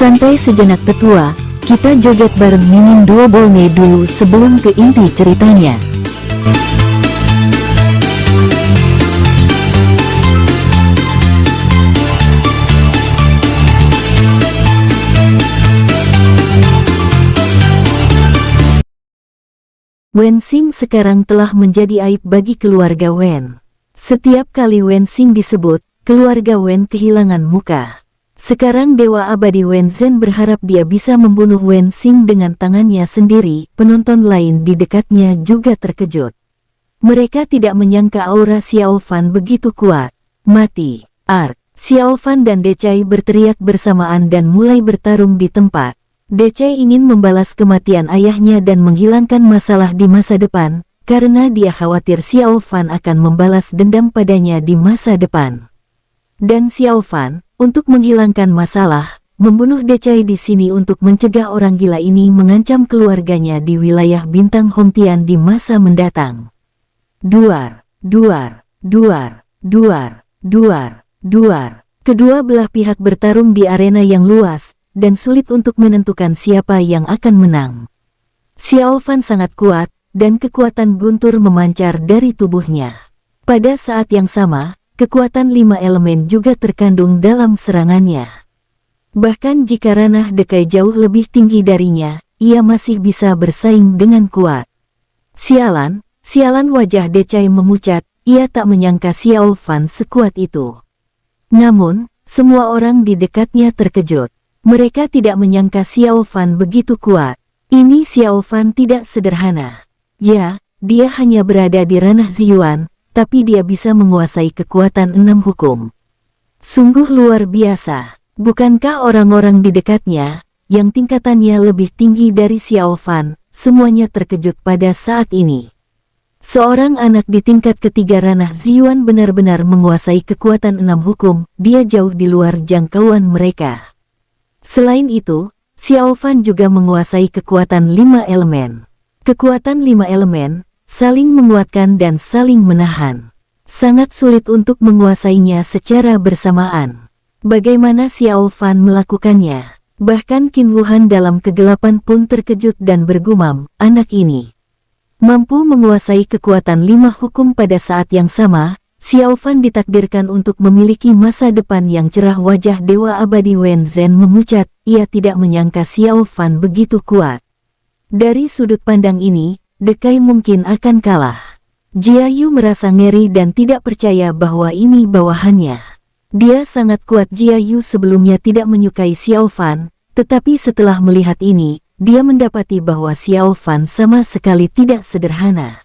Santai sejenak tetua, kita joget bareng Mimin Duo Bolne dulu sebelum ke inti ceritanya. Wensing sekarang telah menjadi aib bagi keluarga Wen. Setiap kali Wensing disebut, keluarga Wen kehilangan muka. Sekarang Dewa Abadi Wen Zhen berharap dia bisa membunuh Wensing dengan tangannya sendiri. Penonton lain di dekatnya juga terkejut. Mereka tidak menyangka aura Xiao Fan begitu kuat. Mati. Ark. Xiao Fan dan Decai berteriak bersamaan dan mulai bertarung di tempat. Decai ingin membalas kematian ayahnya dan menghilangkan masalah di masa depan, karena dia khawatir Xiao Fan akan membalas dendam padanya di masa depan. Dan Xiao Fan, untuk menghilangkan masalah, membunuh Decai di sini untuk mencegah orang gila ini mengancam keluarganya di wilayah Bintang Hongtian di masa mendatang. Duar, duar, duar, duar, duar, duar. Kedua belah pihak bertarung di arena yang luas, dan sulit untuk menentukan siapa yang akan menang. Xiao Fan sangat kuat, dan kekuatan guntur memancar dari tubuhnya. Pada saat yang sama, kekuatan 5 elemen juga terkandung dalam serangannya. Bahkan jika ranah Decai jauh lebih tinggi darinya, ia masih bisa bersaing dengan kuat. Sialan, sialan, wajah Decai memucat, ia tak menyangka Xiao Fan sekuat itu. Namun, semua orang di dekatnya terkejut. Mereka tidak menyangka Xiao Fan begitu kuat. Ini Xiao Fan tidak sederhana. Ya, dia hanya berada di ranah Ziyuan, tapi dia bisa menguasai kekuatan 6 hukum. Sungguh luar biasa. Bukankah orang-orang di dekatnya, yang tingkatannya lebih tinggi dari Xiao Fan, semuanya terkejut pada saat ini. Seorang anak di tingkat ketiga ranah Ziyuan benar-benar menguasai kekuatan 6 hukum, dia jauh di luar jangkauan mereka. Selain itu, Xiao Fan juga menguasai kekuatan 5 elemen. Kekuatan 5 elemen, saling menguatkan dan saling menahan. Sangat sulit untuk menguasainya secara bersamaan. Bagaimana Xiao Fan melakukannya? Bahkan Qin Wuhan dalam kegelapan pun terkejut dan bergumam, anak ini mampu menguasai kekuatan 5 hukum. Pada saat yang sama, Xiao Fan ditakdirkan untuk memiliki masa depan yang cerah. Wajah Dewa Abadi Wen Zhen memucat, ia tidak menyangka Xiao Fan begitu kuat. Dari sudut pandang ini, Decai mungkin akan kalah. Jia Yu merasa ngeri dan tidak percaya bahwa ini bawahannya. Dia sangat kuat. Jia Yu sebelumnya tidak menyukai Xiao Fan, tetapi setelah melihat ini, dia mendapati bahwa Xiao Fan sama sekali tidak sederhana.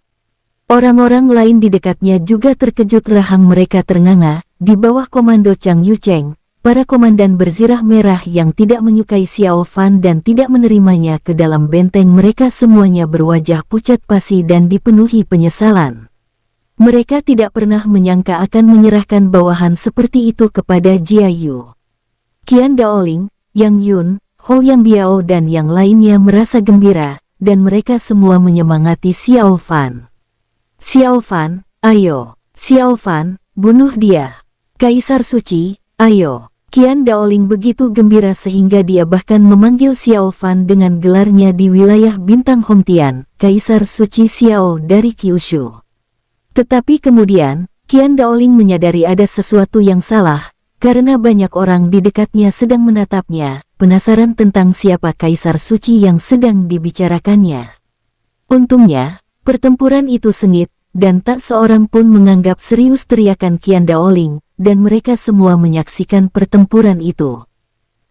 Orang-orang lain di dekatnya juga terkejut. Rahang mereka ternganga. Di bawah komando Chang Yucheng, para komandan berzirah merah yang tidak menyukai Xiao Fan dan tidak menerimanya ke dalam benteng mereka semuanya berwajah pucat pasi dan dipenuhi penyesalan. Mereka tidak pernah menyangka akan menyerahkan bawahan seperti itu kepada Jia Yu. Qian Daoling, Yang Yun, Hou Yang Biao dan yang lainnya merasa gembira, dan mereka semua menyemangati Xiao Fan. Xiao Fan, ayo. Xiao Fan, bunuh dia. Kaisar Suci, ayo. Qian Daoling begitu gembira sehingga dia bahkan memanggil Xiao Fan dengan gelarnya di wilayah Bintang Hongtian, Kaisar Suci Xiao dari Kyushu. Tetapi kemudian, Qian Daoling menyadari ada sesuatu yang salah, karena banyak orang di dekatnya sedang menatapnya, penasaran tentang siapa Kaisar Suci yang sedang dibicarakannya. Untungnya, pertempuran itu sengit, dan tak seorang pun menganggap serius teriakan Qian Daoling, dan mereka semua menyaksikan pertempuran itu.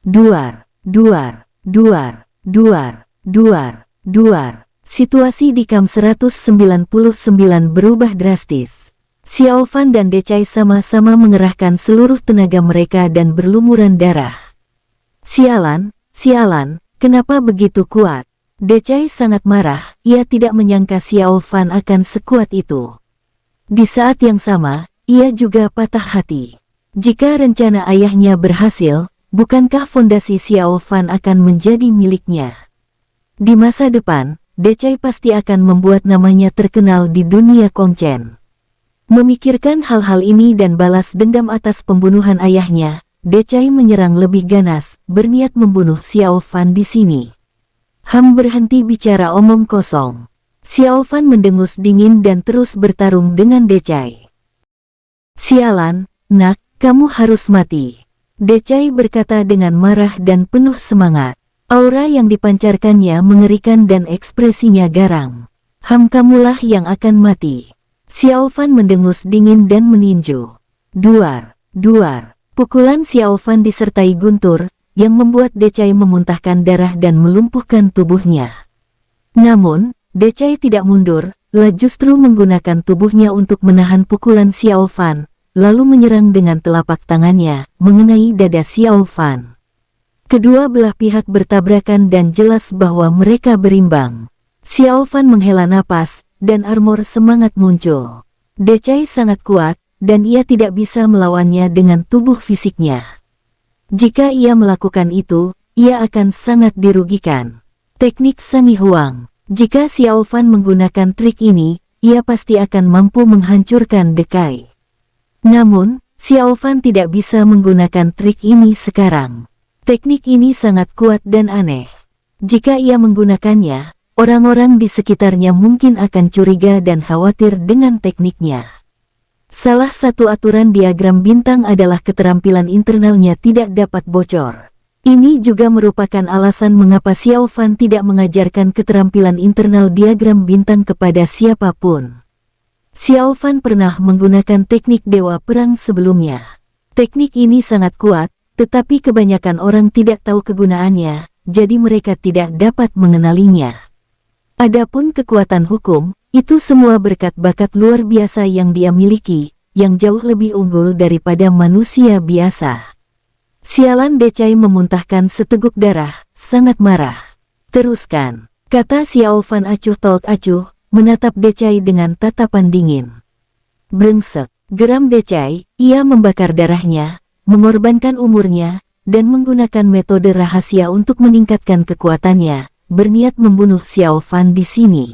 Duar, duar, duar, duar, duar, duar. Situasi di Camp 199 berubah drastis. Xiao Fan dan Decai sama-sama mengerahkan seluruh tenaga mereka dan berlumuran darah. Sialan, sialan, kenapa begitu kuat? Decai sangat marah, ia tidak menyangka Xiao Fan akan sekuat itu. Di saat yang sama, ia juga patah hati. Jika rencana ayahnya berhasil, bukankah fondasi Xiao Fan akan menjadi miliknya? Di masa depan, Decai pasti akan membuat namanya terkenal di dunia Kongchen. Memikirkan hal-hal ini dan balas dendam atas pembunuhan ayahnya, Decai menyerang lebih ganas, berniat membunuh Xiao Fan di sini. Berhenti bicara omong kosong. Xiao Fan mendengus dingin dan terus bertarung dengan Decai. Sialan, nak, kamu harus mati. Decai berkata dengan marah dan penuh semangat. Aura yang dipancarkannya mengerikan dan ekspresinya garang. Kamulah yang akan mati. Xiao Fan mendengus dingin dan meninju. Duar, duar. Pukulan Xiao Fan disertai guntur, yang membuat Decai memuntahkan darah dan melumpuhkan tubuhnya. Namun, Decai tidak mundur, justru menggunakan tubuhnya untuk menahan pukulan Xiao Fan, lalu menyerang dengan telapak tangannya, mengenai dada Xiao Fan. Kedua belah pihak bertabrakan dan jelas bahwa mereka berimbang. Xiao Fan menghela napas, dan armor semangat muncul. Decai sangat kuat, dan ia tidak bisa melawannya dengan tubuh fisiknya. Jika ia melakukan itu, ia akan sangat dirugikan. Teknik Sangi Huang. Jika Xiao Fan menggunakan trik ini, ia pasti akan mampu menghancurkan Decai. Namun, Xiao Fan tidak bisa menggunakan trik ini sekarang. Teknik ini sangat kuat dan aneh. Jika ia menggunakannya, orang-orang di sekitarnya mungkin akan curiga dan khawatir dengan tekniknya. Salah satu aturan diagram bintang adalah keterampilan internalnya tidak dapat bocor. Ini juga merupakan alasan mengapa Xiao Fan tidak mengajarkan keterampilan internal diagram bintang kepada siapapun. Xiao Fan pernah menggunakan teknik Dewa Perang sebelumnya. Teknik ini sangat kuat, tetapi kebanyakan orang tidak tahu kegunaannya, jadi mereka tidak dapat mengenalinya. Adapun kekuatan hukum, itu semua berkat bakat luar biasa yang dia miliki, yang jauh lebih unggul daripada manusia biasa. Sialan, Decai memuntahkan seteguk darah, sangat marah. Teruskan, kata Xiao Fan acuh tolak acuh, menatap Decai dengan tatapan dingin. Brengsek, geram Decai, ia membakar darahnya, mengorbankan umurnya, dan menggunakan metode rahasia untuk meningkatkan kekuatannya, berniat membunuh Xiao Fan di sini.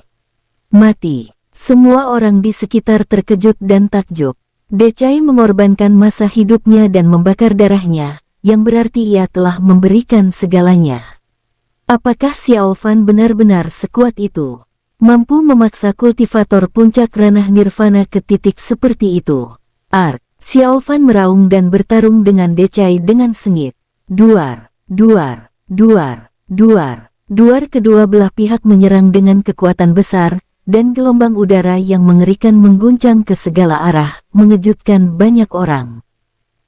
Mati. Semua orang di sekitar terkejut dan takjub. Decai mengorbankan masa hidupnya dan membakar darahnya, yang berarti ia telah memberikan segalanya. Apakah Xiao Fan benar-benar sekuat itu? Mampu memaksa kultivator puncak ranah nirvana ke titik seperti itu? Xiao Fan meraung dan bertarung dengan Decai dengan sengit. Duar, duar, duar, duar. Duar, kedua belah pihak menyerang dengan kekuatan besar, dan gelombang udara yang mengerikan mengguncang ke segala arah, mengejutkan banyak orang.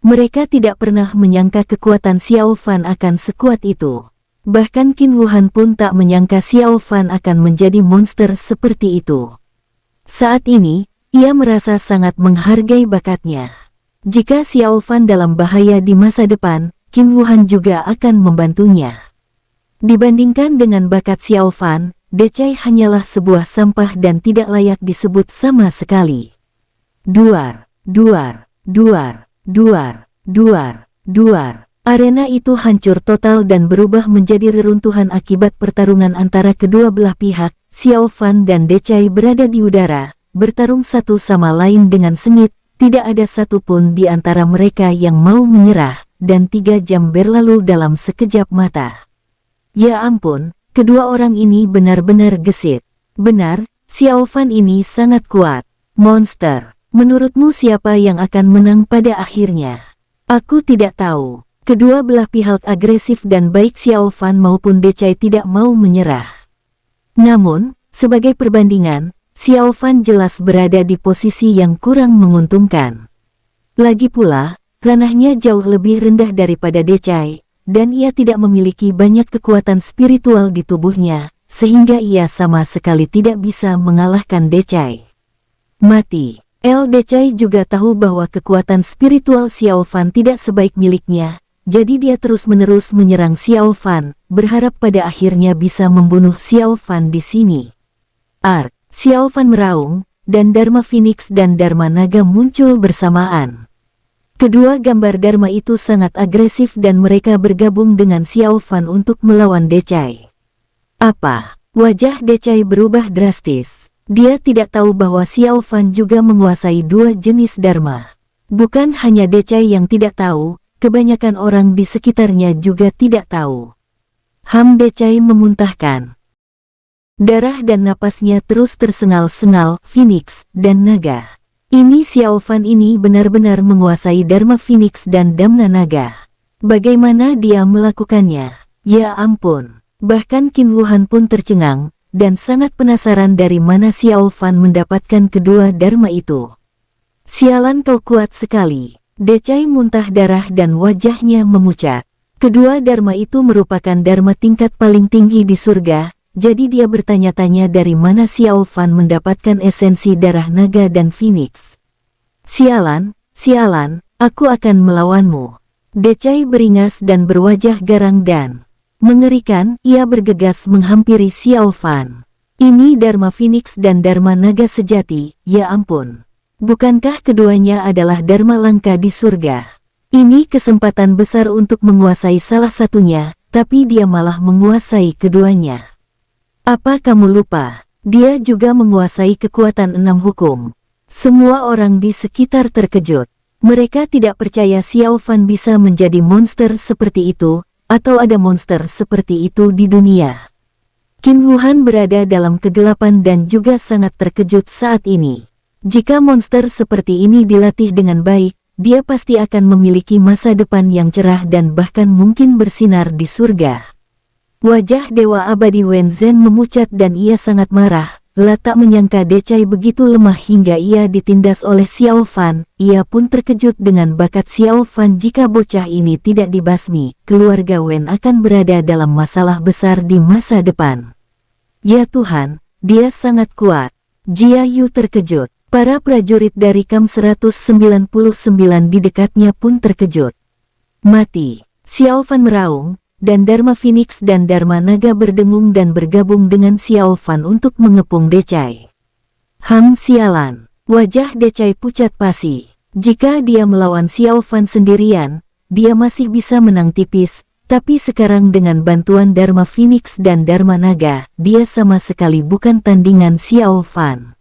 Mereka tidak pernah menyangka kekuatan Xiao Fan akan sekuat itu. Bahkan Qin Wuhan pun tak menyangka Xiao Fan akan menjadi monster seperti itu. Saat ini, ia merasa sangat menghargai bakatnya. Jika Xiao Fan dalam bahaya di masa depan, Qin Wuhan juga akan membantunya. Dibandingkan dengan bakat Xiao Fan, Decai hanyalah sebuah sampah dan tidak layak disebut sama sekali. Duar, duar, duar. Duar, duar, duar. Arena itu hancur total dan berubah menjadi reruntuhan akibat pertarungan antara kedua belah pihak. Xiao Fan dan Decai berada di udara, bertarung satu sama lain dengan sengit. Tidak ada satupun di antara mereka yang mau menyerah, dan 3 jam berlalu dalam sekejap mata. Ya ampun, kedua orang ini benar-benar gesit. Benar, Xiao Fan ini sangat kuat. Monster. Menurutmu siapa yang akan menang pada akhirnya? Aku tidak tahu. Kedua belah pihak agresif dan baik Xiao Fan maupun Decai tidak mau menyerah. Namun, sebagai perbandingan, Xiao Fan jelas berada di posisi yang kurang menguntungkan. Lagi pula, ranahnya jauh lebih rendah daripada Decai, dan ia tidak memiliki banyak kekuatan spiritual di tubuhnya, sehingga ia sama sekali tidak bisa mengalahkan Decai. Mati. Decai juga tahu bahwa kekuatan spiritual Xiao Fan tidak sebaik miliknya, jadi dia terus-menerus menyerang Xiao Fan, berharap pada akhirnya bisa membunuh Xiao Fan di sini. Xiao Fan meraung, dan Dharma Phoenix dan Dharma Naga muncul bersamaan. Kedua gambar Dharma itu sangat agresif dan mereka bergabung dengan Xiao Fan untuk melawan Decai. Apa? Wajah Decai berubah drastis. Dia tidak tahu bahwa Xiao Fan juga menguasai 2 jenis Dharma. Bukan hanya Decai yang tidak tahu, kebanyakan orang di sekitarnya juga tidak tahu. Decai memuntahkan darah dan napasnya terus tersengal-sengal. Phoenix dan naga. Ini Xiao Fan ini benar-benar menguasai Dharma Phoenix dan Damna Naga. Bagaimana dia melakukannya? Ya ampun. Bahkan Qin Wuhan pun tercengang, dan sangat penasaran dari mana Xiao Fan mendapatkan kedua Dharma itu. Sialan, kau kuat sekali. Decai muntah darah dan wajahnya memucat. Kedua Dharma itu merupakan Dharma tingkat paling tinggi di surga. Jadi dia bertanya-tanya dari mana Xiao Fan mendapatkan esensi darah naga dan Phoenix. Sialan, sialan, aku akan melawanmu. Decai beringas dan berwajah garang dan mengerikan. Ia bergegas menghampiri Xiao Fan. Ini Dharma Phoenix dan Dharma naga sejati, ya ampun. Bukankah keduanya adalah Dharma langka di surga? Ini kesempatan besar untuk menguasai salah satunya, tapi dia malah menguasai keduanya. Apa kamu lupa? Dia juga menguasai kekuatan 6 hukum. Semua orang di sekitar terkejut. Mereka tidak percaya Xiao Fan bisa menjadi monster seperti itu, atau ada monster seperti itu di dunia. Qin Wuhan berada dalam kegelapan dan juga sangat terkejut saat ini. Jika monster seperti ini dilatih dengan baik, dia pasti akan memiliki masa depan yang cerah dan bahkan mungkin bersinar di surga. Wajah Dewa Abadi Wen Zhen memucat dan ia sangat marah. Tak menyangka Decai begitu lemah hingga ia ditindas oleh Xiao Fan. Ia pun terkejut dengan bakat Xiao Fan. Jika bocah ini tidak dibasmi, keluarga Wen akan berada dalam masalah besar di masa depan. Ya Tuhan, dia sangat kuat. Jia Yu terkejut. Para prajurit dari Kam 199 di dekatnya pun terkejut. Mati. Xiao Fan meraung, dan Dharma Phoenix dan Dharma Naga berdengung dan bergabung dengan Xiao Fan untuk mengepung Decai. Sialan. Wajah Decai pucat pasi. Jika dia melawan Xiao Fan sendirian, dia masih bisa menang tipis, tapi sekarang dengan bantuan Dharma Phoenix dan Dharma Naga, dia sama sekali bukan tandingan Xiao Fan.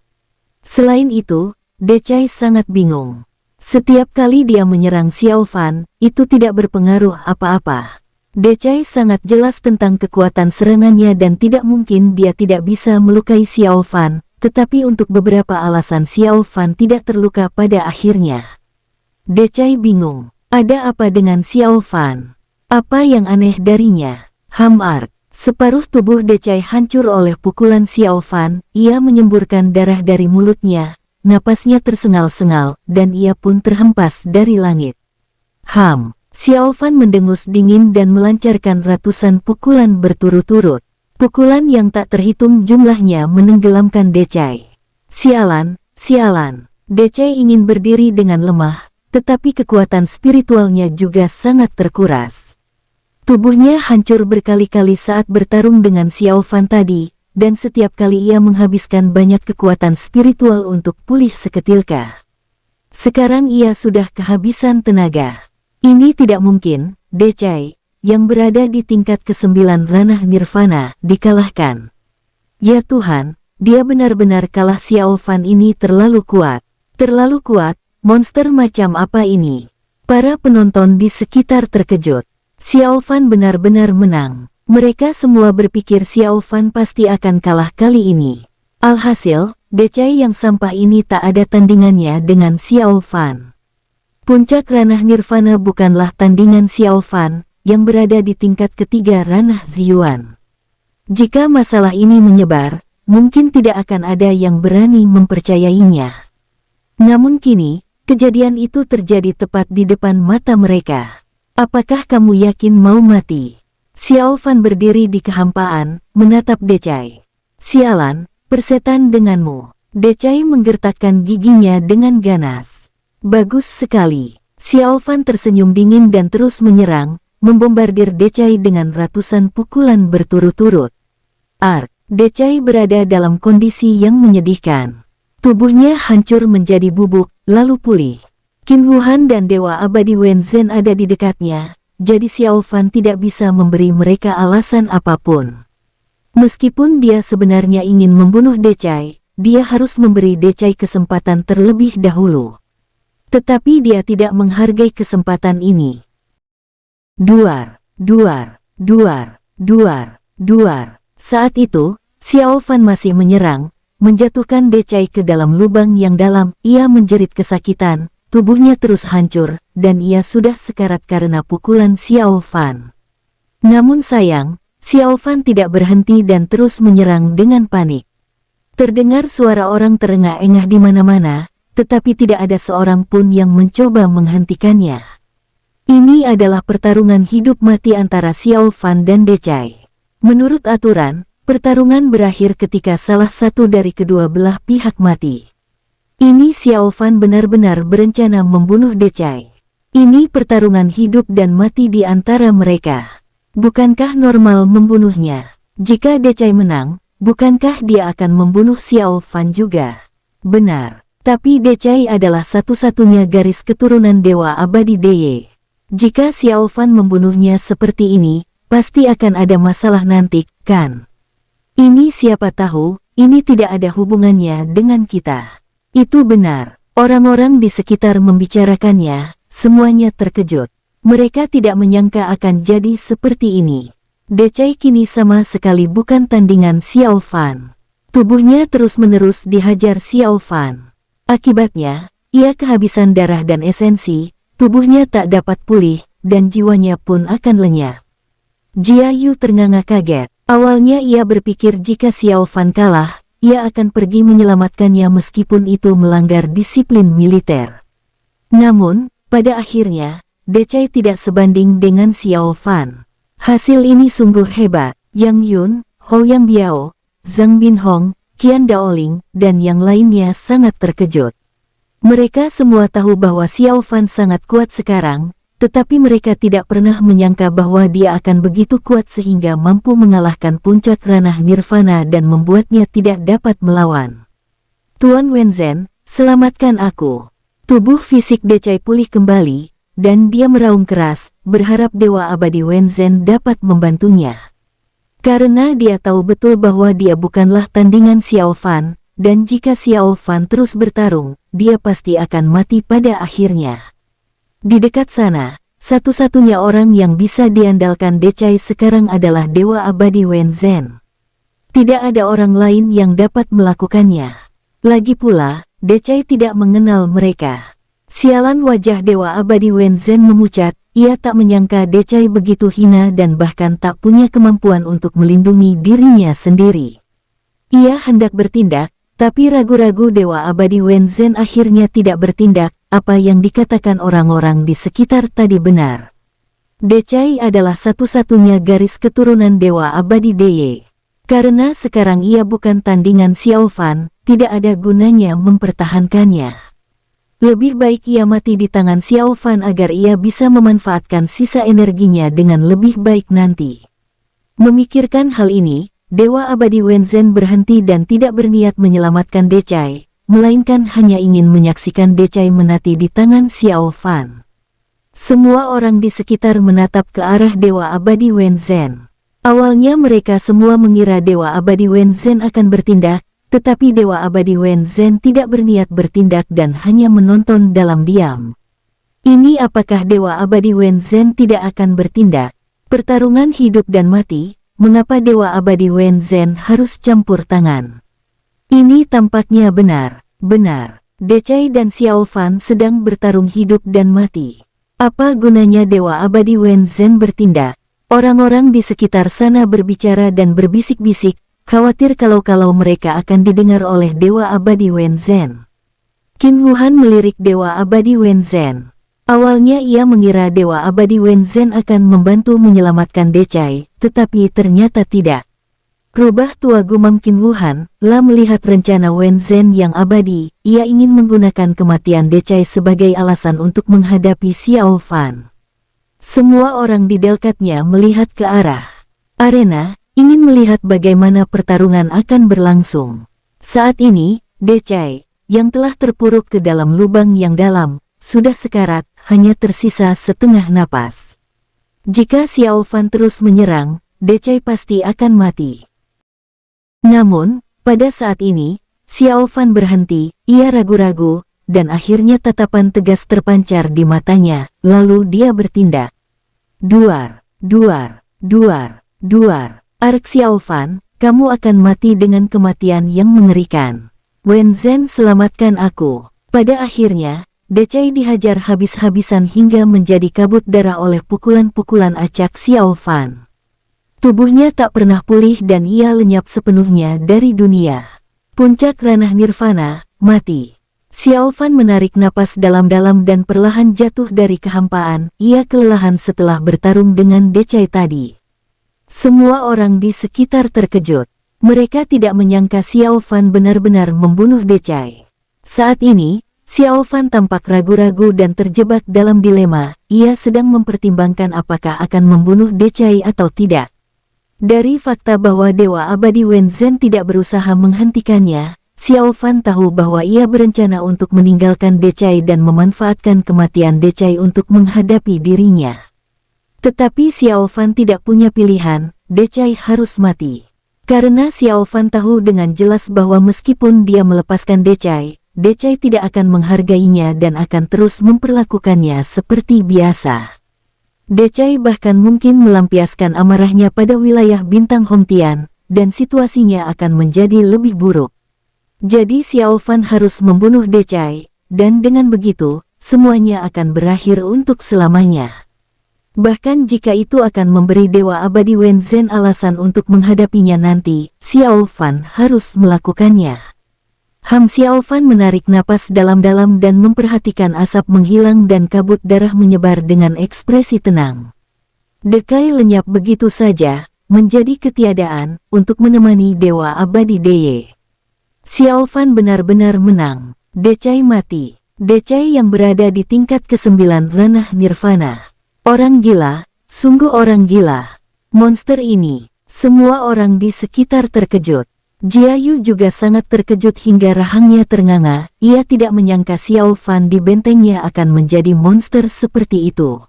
Selain itu, Decai sangat bingung. Setiap kali dia menyerang Xiao Fan, itu tidak berpengaruh apa-apa. Decai sangat jelas tentang kekuatan serangannya dan tidak mungkin dia tidak bisa melukai Xiao Fan, tetapi untuk beberapa alasan Xiao Fan tidak terluka pada akhirnya. Decai bingung, ada apa dengan Xiao Fan? Apa yang aneh darinya? Separuh tubuh Decai hancur oleh pukulan Xiao Fan, ia menyemburkan darah dari mulutnya, napasnya tersengal-sengal, dan ia pun terhempas dari langit. Xiao Fan mendengus dingin dan melancarkan ratusan pukulan berturut-turut. Pukulan yang tak terhitung jumlahnya menenggelamkan Decai. Sialan, sialan. Decai ingin berdiri dengan lemah, tetapi kekuatan spiritualnya juga sangat terkuras. Tubuhnya hancur berkali-kali saat bertarung dengan Xiao Fan tadi, dan setiap kali ia menghabiskan banyak kekuatan spiritual untuk pulih seketika. Sekarang ia sudah kehabisan tenaga. Ini tidak mungkin, Decai, yang berada di tingkat ke-9 ranah nirvana, dikalahkan. Ya Tuhan, dia benar-benar kalah. Xiao Fan ini terlalu kuat. Terlalu kuat, monster macam apa ini? Para penonton di sekitar terkejut. Xiao Fan benar-benar menang. Mereka semua berpikir Xiao Fan pasti akan kalah kali ini. Alhasil, Decai yang sampah ini tak ada tandingannya dengan Xiao Fan. Puncak ranah nirvana bukanlah tandingan Xiao Fan, yang berada di tingkat ketiga ranah Ziyuan. Jika masalah ini menyebar, mungkin tidak akan ada yang berani mempercayainya. Namun kini, kejadian itu terjadi tepat di depan mata mereka. Apakah kamu yakin mau mati? Xiao Fan berdiri di kehampaan, menatap Decai. Sialan, persetan denganmu. Decai menggertakkan giginya dengan ganas. Bagus sekali. Xiao Fan tersenyum dingin dan terus menyerang, membombardir Decai dengan ratusan pukulan berturut-turut. Decai berada dalam kondisi yang menyedihkan. Tubuhnya hancur menjadi bubuk, lalu pulih. Qin Wuhan dan Dewa Abadi Wen Zhen ada di dekatnya, jadi Xiao Fan tidak bisa memberi mereka alasan apapun. Meskipun dia sebenarnya ingin membunuh Decai, dia harus memberi Decai kesempatan terlebih dahulu. Tetapi dia tidak menghargai kesempatan ini. Duar, duar, duar, duar, duar. Saat itu, Xiao Fan masih menyerang, menjatuhkan Decai ke dalam lubang yang dalam. Ia menjerit kesakitan, tubuhnya terus hancur, dan ia sudah sekarat karena pukulan Xiao Fan. Namun sayang, Xiao Fan tidak berhenti dan terus menyerang dengan panik. Terdengar suara orang terengah-engah di mana-mana, tetapi tidak ada seorang pun yang mencoba menghentikannya. Ini adalah pertarungan hidup mati antara Xiao Fan dan Decai. Menurut aturan, pertarungan berakhir ketika salah satu dari kedua belah pihak mati. Ini Xiao Fan benar-benar berencana membunuh Decai. Ini pertarungan hidup dan mati di antara mereka. Bukankah normal membunuhnya? Jika Decai menang, bukankah dia akan membunuh Xiao Fan juga? Benar, tapi Decai adalah satu-satunya garis keturunan Dewa Abadi Deye. Jika Xiao Fan membunuhnya seperti ini, pasti akan ada masalah nanti, kan? Ini siapa tahu, ini tidak ada hubungannya dengan kita. Itu benar, orang-orang di sekitar membicarakannya, semuanya terkejut. Mereka tidak menyangka akan jadi seperti ini. Decai kini sama sekali bukan tandingan Xiao Fan. Tubuhnya terus-menerus dihajar Xiao Fan. Akibatnya, ia kehabisan darah dan esensi, tubuhnya tak dapat pulih, dan jiwanya pun akan lenyap. Jia Yu ternganga kaget. Awalnya ia berpikir jika Xiao Fan kalah, ia akan pergi menyelamatkannya meskipun itu melanggar disiplin militer. Namun, pada akhirnya, Decai tidak sebanding dengan Xiao Fan. Hasil ini sungguh hebat. Yang Yun, Hou Yang Biao, Zhang Binhong, Qian Daoling, dan yang lainnya sangat terkejut. Mereka semua tahu bahwa Xiao Fan sangat kuat sekarang, tetapi mereka tidak pernah menyangka bahwa dia akan begitu kuat sehingga mampu mengalahkan puncak ranah nirvana dan membuatnya tidak dapat melawan. Tuan Wenzhen, selamatkan aku. Tubuh fisik Decai pulih kembali, dan dia meraung keras, berharap Dewa Abadi Wenzhen dapat membantunya. Karena dia tahu betul bahwa dia bukanlah tandingan Xiao Fan, dan jika Xiao Fan terus bertarung, dia pasti akan mati pada akhirnya. Di dekat sana, satu-satunya orang yang bisa diandalkan Decai sekarang adalah Dewa Abadi Wenzhen. Tidak ada orang lain yang dapat melakukannya. Lagi pula, Decai tidak mengenal mereka. Sialan wajah Dewa Abadi Wenzhen memucat, ia tak menyangka Decai begitu hina dan bahkan tak punya kemampuan untuk melindungi dirinya sendiri. Ia hendak bertindak, tapi ragu-ragu Dewa Abadi Wenzhen akhirnya tidak bertindak. Apa yang dikatakan orang-orang di sekitar tadi benar. Decai adalah satu-satunya garis keturunan Dewa Abadi Deye. Karena sekarang ia bukan tandingan Xiao Fan, tidak ada gunanya mempertahankannya. Lebih baik ia mati di tangan Xiao Fan agar ia bisa memanfaatkan sisa energinya dengan lebih baik nanti. Memikirkan hal ini, Dewa Abadi Wenzhen berhenti dan tidak berniat menyelamatkan Decai, melainkan hanya ingin menyaksikan Decai mati di tangan Xiao Fan. Semua orang di sekitar menatap ke arah Dewa Abadi Wenzhen. Awalnya mereka semua mengira Dewa Abadi Wenzhen akan bertindak, tetapi Dewa Abadi Wenzhen tidak berniat bertindak dan hanya menonton dalam diam. Ini apakah Dewa Abadi Wenzhen tidak akan bertindak? Pertarungan hidup dan mati, mengapa Dewa Abadi Wenzhen harus campur tangan? Ini tampaknya benar. Decai dan Xiao Fan sedang bertarung hidup dan mati. Apa gunanya Dewa Abadi Wenzhen bertindak? Orang-orang di sekitar sana berbicara dan berbisik-bisik, khawatir kalau mereka akan didengar oleh Dewa Abadi Wenzhen. Qin Wuhan melirik Dewa Abadi Wenzhen. Awalnya ia mengira Dewa Abadi Wenzhen akan membantu menyelamatkan Decai, tetapi ternyata tidak. Rubah tua gumam Qin Wuhan, lah melihat rencana Wenzhen yang abadi, ia ingin menggunakan kematian Decai sebagai alasan untuk menghadapi Xiao Fan. Semua orang di dekatnya melihat ke arah arena, ingin melihat bagaimana pertarungan akan berlangsung. Saat ini, Decai, yang telah terpuruk ke dalam lubang yang dalam, sudah sekarat, hanya tersisa setengah napas. Jika Xiao Fan terus menyerang, Decai pasti akan mati. Namun, pada saat ini, Xiao Fan berhenti, ia ragu-ragu, dan akhirnya tatapan tegas terpancar di matanya, lalu dia bertindak. Duar, duar, duar, duar. Ark Xiaofan, kamu akan mati dengan kematian yang mengerikan. Wen Zhen, selamatkan aku. Pada akhirnya, Decai dihajar habis-habisan hingga menjadi kabut darah oleh pukulan-pukulan acak Xiaofan. Tubuhnya tak pernah pulih dan ia lenyap sepenuhnya dari dunia. Puncak ranah nirvana, mati. Xiaofan menarik napas dalam-dalam dan perlahan jatuh dari kehampaan. Ia kelelahan setelah bertarung dengan Decai tadi. Semua orang di sekitar terkejut. Mereka tidak menyangka Xiaofan benar-benar membunuh Decai. Saat ini, Xiaofan tampak ragu-ragu dan terjebak dalam dilema. Ia sedang mempertimbangkan apakah akan membunuh Decai atau tidak. Dari fakta bahwa Dewa Abadi Wen Zhen tidak berusaha menghentikannya, Xiaofan tahu bahwa ia berencana untuk meninggalkan Decai dan memanfaatkan kematian Decai untuk menghadapi dirinya. Tetapi Xiaofan tidak punya pilihan, Decai harus mati. Karena Xiaofan tahu dengan jelas bahwa meskipun dia melepaskan Decai tidak akan menghargainya dan akan terus memperlakukannya seperti biasa. Decai bahkan mungkin melampiaskan amarahnya pada wilayah bintang Hongtian, dan situasinya akan menjadi lebih buruk. Jadi Xiaofan harus membunuh Decai, dan dengan begitu, semuanya akan berakhir untuk selamanya. Bahkan jika itu akan memberi Dewa Abadi Wen Zhen alasan untuk menghadapinya nanti, Xiaofan harus melakukannya. Xiaofan menarik napas dalam-dalam dan memperhatikan asap menghilang dan kabut darah menyebar dengan ekspresi tenang. Decai lenyap begitu saja, menjadi ketiadaan, untuk menemani Dewa Abadi Deye. Xiaofan benar-benar menang. Decai mati. Decai yang berada di tingkat ke-9 ranah nirvana. Orang gila, sungguh orang gila. Monster ini, semua orang di sekitar terkejut. Jia Yu juga sangat terkejut hingga rahangnya ternganga. Ia tidak menyangka Xiaofan di bentengnya akan menjadi monster seperti itu.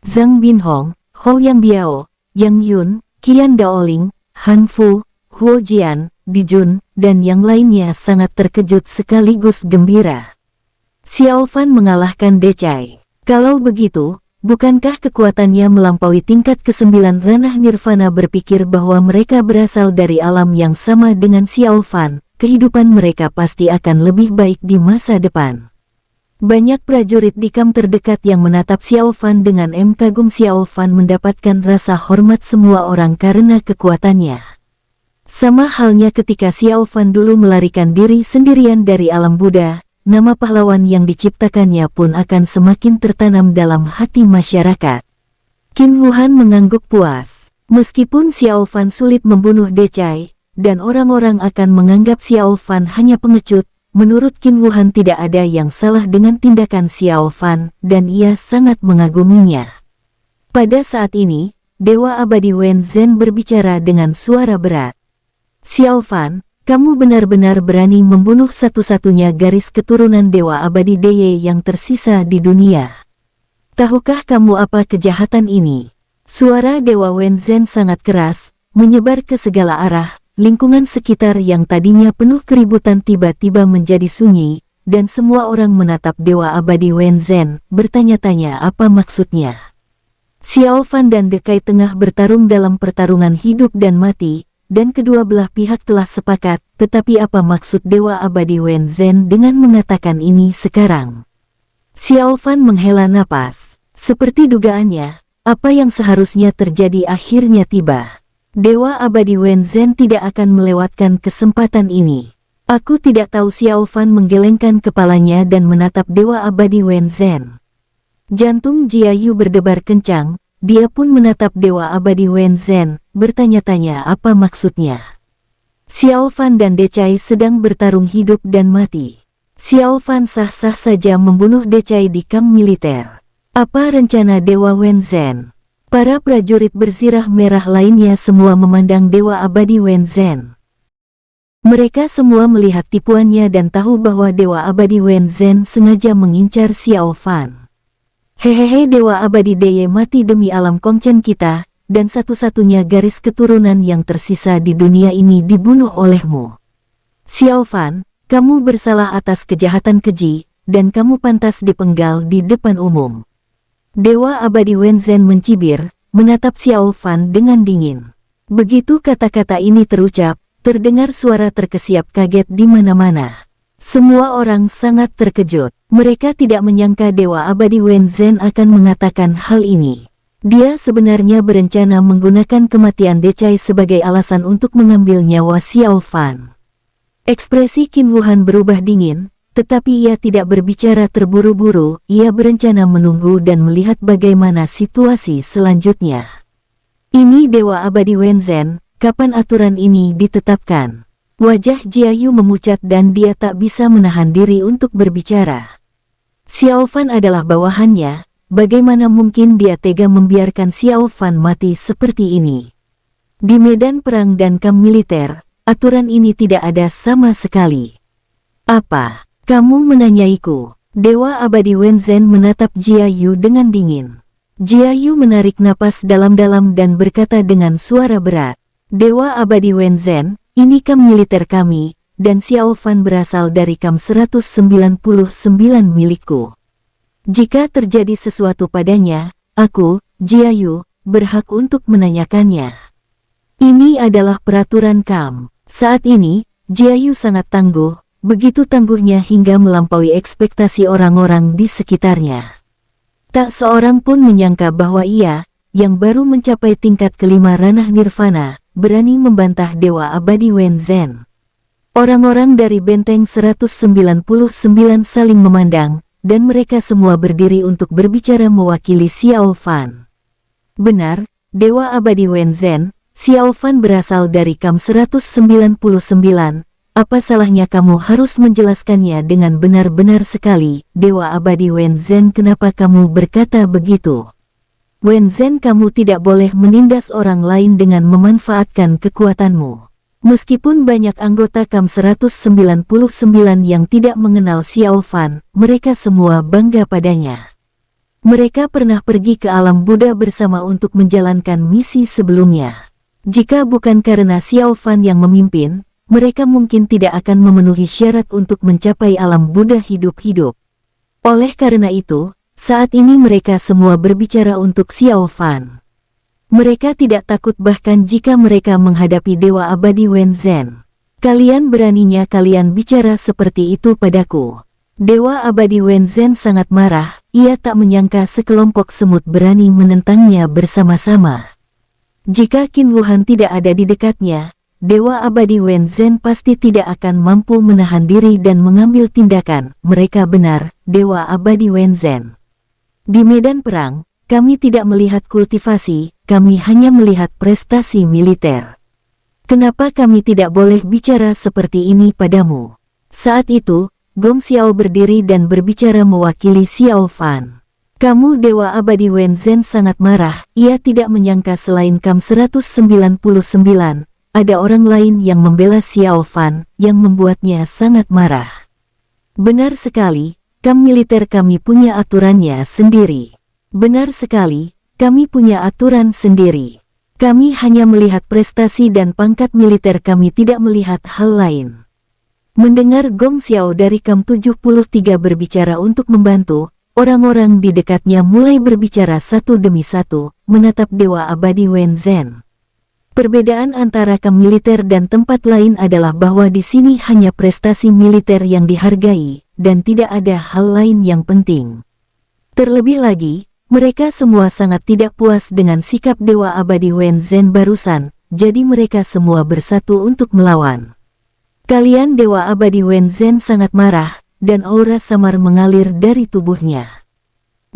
Zhang Binhong, Hou Yang Biao, Yang Yun, Qian Daoling, Han Fu, Huo Jian, Dijun, dan yang lainnya sangat terkejut sekaligus gembira. Xiaofan mengalahkan Decai. Kalau begitu, bukankah kekuatannya melampaui tingkat ke-9 ranah nirvana? Berpikir bahwa mereka berasal dari alam yang sama dengan Xiaofan, kehidupan mereka pasti akan lebih baik di masa depan. Banyak prajurit di kamp terdekat yang menatap Xiaofan dengan kagum. Xiaofan mendapatkan rasa hormat semua orang karena kekuatannya. Sama halnya ketika Xiaofan dulu melarikan diri sendirian dari alam Buddha, nama pahlawan yang diciptakannya pun akan semakin tertanam dalam hati masyarakat. Qin Wuhan mengangguk puas. Meskipun Xiaofan sulit membunuh Decai, dan orang-orang akan menganggap Xiaofan hanya pengecut, menurut Qin Wuhan tidak ada yang salah dengan tindakan Xiaofan, dan ia sangat mengaguminya. Pada saat ini, Dewa Abadi Wen Zhen berbicara dengan suara berat. Xiaofan, kamu benar-benar berani membunuh satu-satunya garis keturunan Dewa Abadi Deye yang tersisa di dunia. Tahukah kamu apa kejahatan ini? Suara Dewa Wen Zhen sangat keras, menyebar ke segala arah. Lingkungan sekitar yang tadinya penuh keributan tiba-tiba menjadi sunyi, dan semua orang menatap Dewa Abadi Wen Zhen, bertanya-tanya apa maksudnya. Xiaofan dan Decai tengah bertarung dalam pertarungan hidup dan mati, dan kedua belah pihak telah sepakat, tetapi apa maksud Dewa Abadi Wen Zhen dengan mengatakan ini sekarang? Xiaofan menghela napas. Seperti dugaannya, apa yang seharusnya terjadi akhirnya tiba. Dewa Abadi Wen Zhen tidak akan melewatkan kesempatan ini. Aku tidak tahu. Xiaofan menggelengkan kepalanya dan menatap Dewa Abadi Wen Zhen. Jantung Jia Yu berdebar kencang. Dia pun menatap Dewa Abadi Wen Zhen, bertanya-tanya apa maksudnya. Xiaofan dan Decai sedang bertarung hidup dan mati. Xiaofan sah-sah saja membunuh Decai di kamp militer. Apa rencana Dewa Wen Zhen? Para prajurit berzirah merah lainnya semua memandang Dewa Abadi Wen Zhen. Mereka semua melihat tipuannya dan tahu bahwa Dewa Abadi Wen Zhen sengaja mengincar Xiaofan. Hehehe, Dewa Abadi Deye mati demi alam Kongchen kita, dan satu-satunya garis keturunan yang tersisa di dunia ini dibunuh olehmu. Xiaofan, kamu bersalah atas kejahatan keji, dan kamu pantas dipenggal di depan umum. Dewa Abadi Wenzhen mencibir, menatap Xiao Fan dengan dingin. Begitu kata-kata ini terucap, terdengar suara terkesiap kaget di mana-mana. Semua orang sangat terkejut. Mereka tidak menyangka Dewa Abadi Wenzhen akan mengatakan hal ini. Dia sebenarnya berencana menggunakan kematian Decai sebagai alasan untuk mengambil nyawa Xiao Fan. Ekspresi Qin Wuhan berubah dingin, tetapi ia tidak berbicara terburu-buru. Ia berencana menunggu dan melihat bagaimana situasi selanjutnya. Ini Dewa Abadi Wenzhen, kapan aturan ini ditetapkan? Wajah Jiayu memucat dan dia tak bisa menahan diri untuk berbicara. Xiao Fan adalah bawahannya, bagaimana mungkin dia tega membiarkan Xiao Fan mati seperti ini? Di medan perang dan kamp militer, aturan ini tidak ada sama sekali. Apa? Kamu menanyaiku? Dewa Abadi Wenzhen menatap Jiayu dengan dingin. Jiayu menarik napas dalam-dalam dan berkata dengan suara berat, Dewa Abadi Wenzhen, ini kamp militer kami, dan Xiao Fan berasal dari kamp 199 milikku. Jika terjadi sesuatu padanya, aku, Jiayu, berhak untuk menanyakannya. Ini adalah peraturan kamp. Saat ini, Jiayu sangat tangguh, begitu tangguhnya hingga melampaui ekspektasi orang-orang di sekitarnya. Tak seorang pun menyangka bahwa ia, yang baru mencapai tingkat kelima ranah nirvana, berani membantah Dewa Abadi Wenzhen. Orang-orang dari benteng 199 saling memandang, dan mereka semua berdiri untuk berbicara mewakili Xiao Fan. Benar, Dewa Abadi Wenzhen, Xiao Fan berasal dari kamp 199. Apa salahnya kamu harus menjelaskannya dengan benar-benar sekali, Dewa Abadi Wenzhen? Kenapa kamu berkata begitu? Wenzhen, kamu tidak boleh menindas orang lain dengan memanfaatkan kekuatanmu. Meskipun banyak anggota kamp 199 yang tidak mengenal Xiao Fan, mereka semua bangga padanya. Mereka pernah pergi ke alam Buddha bersama untuk menjalankan misi sebelumnya. Jika bukan karena Xiao Fan yang memimpin, mereka mungkin tidak akan memenuhi syarat untuk mencapai alam Buddha hidup-hidup. Oleh karena itu, saat ini mereka semua berbicara untuk Xiao Fan. Mereka tidak takut bahkan jika mereka menghadapi Dewa Abadi Wenzhen. Kalian beraninya kalian bicara seperti itu padaku. Dewa Abadi Wenzhen sangat marah, ia tak menyangka sekelompok semut berani menentangnya bersama-sama. Jika Qin Wuhan tidak ada di dekatnya, Dewa Abadi Wenzhen pasti tidak akan mampu menahan diri dan mengambil tindakan. Mereka benar, Dewa Abadi Wenzhen. Di medan perang, kami tidak melihat kultivasi, kami hanya melihat prestasi militer. Kenapa kami tidak boleh bicara seperti ini padamu? Saat itu, Gong Xiao berdiri dan berbicara mewakili Xiao Fan. Kamu Dewa Abadi Wenzhen sangat marah, ia tidak menyangka selain kamp 199, ada orang lain yang membela Xiao Fan, yang membuatnya sangat marah. Benar sekali, kamp militer kami punya aturannya sendiri. Benar sekali, kami punya aturan sendiri. Kami hanya melihat prestasi dan pangkat militer, kami tidak melihat hal lain. Mendengar Gong Xiao dari kamp 73 berbicara untuk membantu, orang-orang di dekatnya mulai berbicara satu demi satu, menatap Dewa Abadi Wenzhen. Perbedaan antara kamp militer dan tempat lain adalah bahwa di sini hanya prestasi militer yang dihargai, dan tidak ada hal lain yang penting. Terlebih lagi, mereka semua sangat tidak puas dengan sikap Dewa Abadi Wenzhen barusan, jadi mereka semua bersatu untuk melawan. Kalian Dewa Abadi Wenzhen sangat marah, dan aura samar mengalir dari tubuhnya.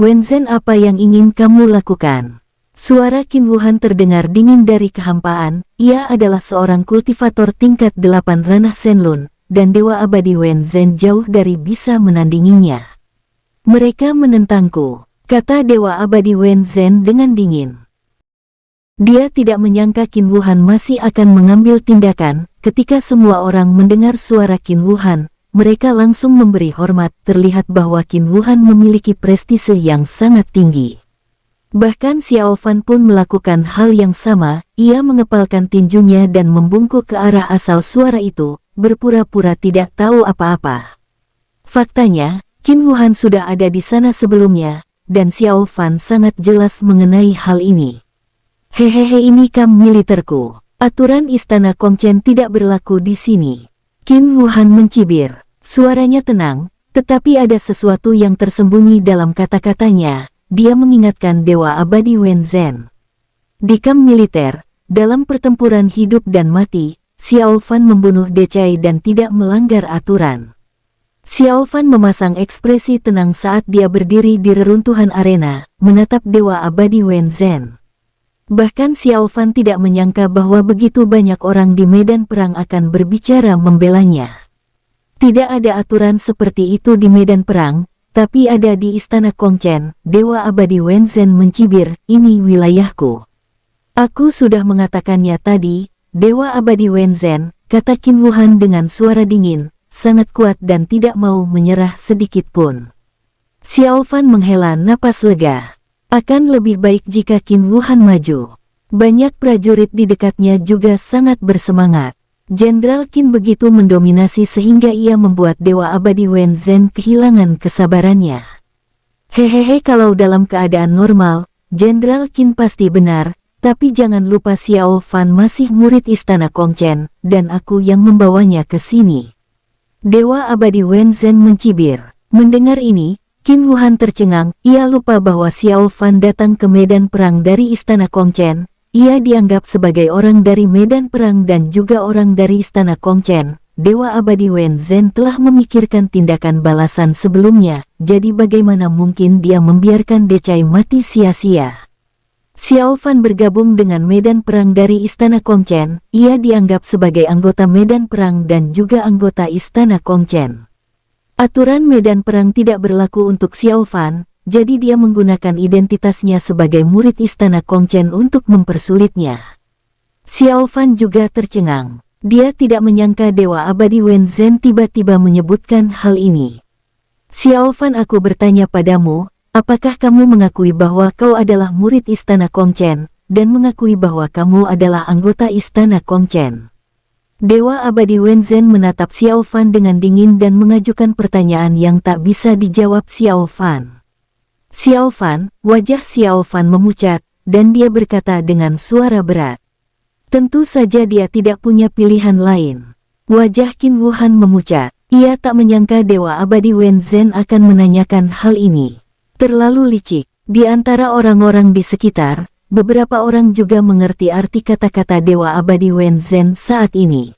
Wenzhen, apa yang ingin kamu lakukan? Suara Qin Wuhan terdengar dingin dari kehampaan. Ia adalah seorang kultivator tingkat 8 ranah Shenlun, dan Dewa Abadi Wenzhen jauh dari bisa menandinginya. Mereka menentangku, kata Dewa Abadi Wenzhen dengan dingin. Dia tidak menyangka Qin Wuhan masih akan mengambil tindakan. Ketika semua orang mendengar suara Qin Wuhan, mereka langsung memberi hormat. Terlihat bahwa Qin Wuhan memiliki prestise yang sangat tinggi. Bahkan Xiao Fan pun melakukan hal yang sama, ia mengepalkan tinjunya dan membungkuk ke arah asal suara itu, berpura-pura tidak tahu apa-apa. Faktanya, Qin Wuhan sudah ada di sana sebelumnya, dan Xiao Fan sangat jelas mengenai hal ini. Hehehe, ini kamp militerku. Aturan Istana Kongchen tidak berlaku di sini. Qin Wuhan mencibir. Suaranya tenang, tetapi ada sesuatu yang tersembunyi dalam kata-katanya. Dia mengingatkan Dewa Abadi Wen Zhen. Di kamp militer, dalam pertempuran hidup dan mati, Xiao Fan membunuh Decai dan tidak melanggar aturan. Xiao Fan memasang ekspresi tenang saat dia berdiri di reruntuhan arena, menatap Dewa Abadi Wen Zhen. Bahkan Xiao Fan tidak menyangka bahwa begitu banyak orang di medan perang akan berbicara membelanya. Tidak ada aturan seperti itu di medan perang, tapi ada di Istana Kongchen. Dewa Abadi Wen Zhen mencibir, ini wilayahku. Aku sudah mengatakannya tadi, Dewa Abadi Wen Zhen, kata Qin Wuhan dengan suara dingin, sangat kuat dan tidak mau menyerah sedikit pun. Xiao Fan menghela napas lega. Akan lebih baik jika Qin Wuhan maju. Banyak prajurit di dekatnya juga sangat bersemangat. Jenderal Qin begitu mendominasi sehingga ia membuat Dewa Abadi Wen Zhen kehilangan kesabarannya. Hehehe, kalau dalam keadaan normal, Jenderal Qin pasti benar, tapi jangan lupa Xiao Fan masih murid Istana Kongchen, dan aku yang membawanya ke sini. Dewa Abadi Wen Zhen mencibir. Mendengar ini, Qin Wuhan tercengang. Ia lupa bahwa Xiao Fan datang ke medan perang dari Istana Kongchen. Ia dianggap sebagai orang dari medan perang dan juga orang dari Istana Kongchen. Dewa Abadi Wen Zhen telah memikirkan tindakan balasan sebelumnya, jadi bagaimana mungkin dia membiarkan Decai mati sia-sia. Xiao Fan bergabung dengan medan perang dari Istana Kongchen. Ia dianggap sebagai anggota medan perang dan juga anggota Istana Kongchen. Aturan medan perang tidak berlaku untuk Xiao Fan, jadi dia menggunakan identitasnya sebagai murid Istana Kongchen untuk mempersulitnya. Xiao Fan juga tercengang. Dia tidak menyangka Dewa Abadi Wen Zhen tiba-tiba menyebutkan hal ini. Xiao Fan, aku bertanya padamu, apakah kamu mengakui bahwa kau adalah murid Istana Kongchen, dan mengakui bahwa kamu adalah anggota Istana Kongchen? Dewa Abadi Wen Zhen menatap Xiao Fan dengan dingin dan mengajukan pertanyaan yang tak bisa dijawab Xiao Fan. Xiao Fan, wajah Xiao Fan memucat, dan dia berkata dengan suara berat. Tentu saja dia tidak punya pilihan lain. Wajah Qin Wuhan memucat. Ia tak menyangka Dewa Abadi Wen Zhen akan menanyakan hal ini. Terlalu licik. Di antara orang-orang di sekitar, beberapa orang juga mengerti arti kata-kata Dewa Abadi Wen Zhen saat ini.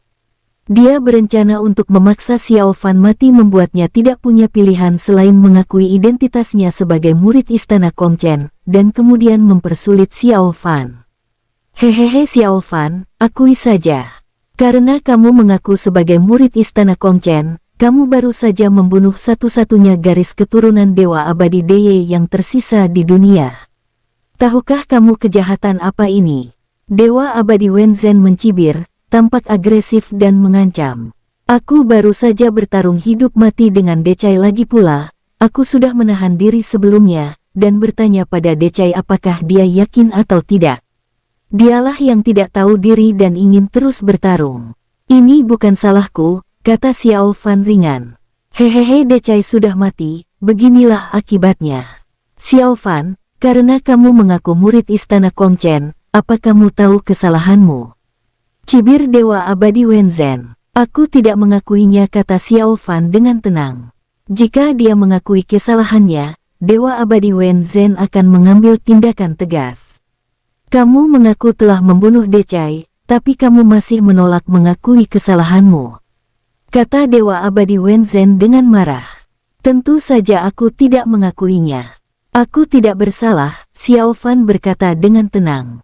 Dia berencana untuk memaksa Xiao Fan mati, membuatnya tidak punya pilihan selain mengakui identitasnya sebagai murid Istana Kongchen, dan kemudian mempersulit Xiao Fan. Hehehe Xiao Fan, akui saja. Karena kamu mengaku sebagai murid Istana Kongchen, kamu baru saja membunuh satu-satunya garis keturunan Dewa Abadi Deye yang tersisa di dunia. Tahukah kamu kejahatan apa ini? Dewa Abadi Wen Zhen mencibir, tampak agresif dan mengancam. Aku baru saja bertarung hidup mati dengan Decai, lagi pula, aku sudah menahan diri sebelumnya, dan bertanya pada Decai apakah dia yakin atau tidak. Dialah yang tidak tahu diri dan ingin terus bertarung. Ini bukan salahku, kata Xiao Fan ringan. Hehehe, Decai sudah mati, beginilah akibatnya. Xiao Fan, karena kamu mengaku murid Istana Kongchen, apa kamu tahu kesalahanmu? Cibir Dewa Abadi Wen Zhen. Aku tidak mengakuinya, kata Xiao Fan dengan tenang. Jika dia mengakui kesalahannya, Dewa Abadi Wen Zhen akan mengambil tindakan tegas. Kamu mengaku telah membunuh Decai, tapi kamu masih menolak mengakui kesalahanmu, kata Dewa Abadi Wen Zhen dengan marah. Tentu saja aku tidak mengakuinya. Aku tidak bersalah, Xiao Fan berkata dengan tenang.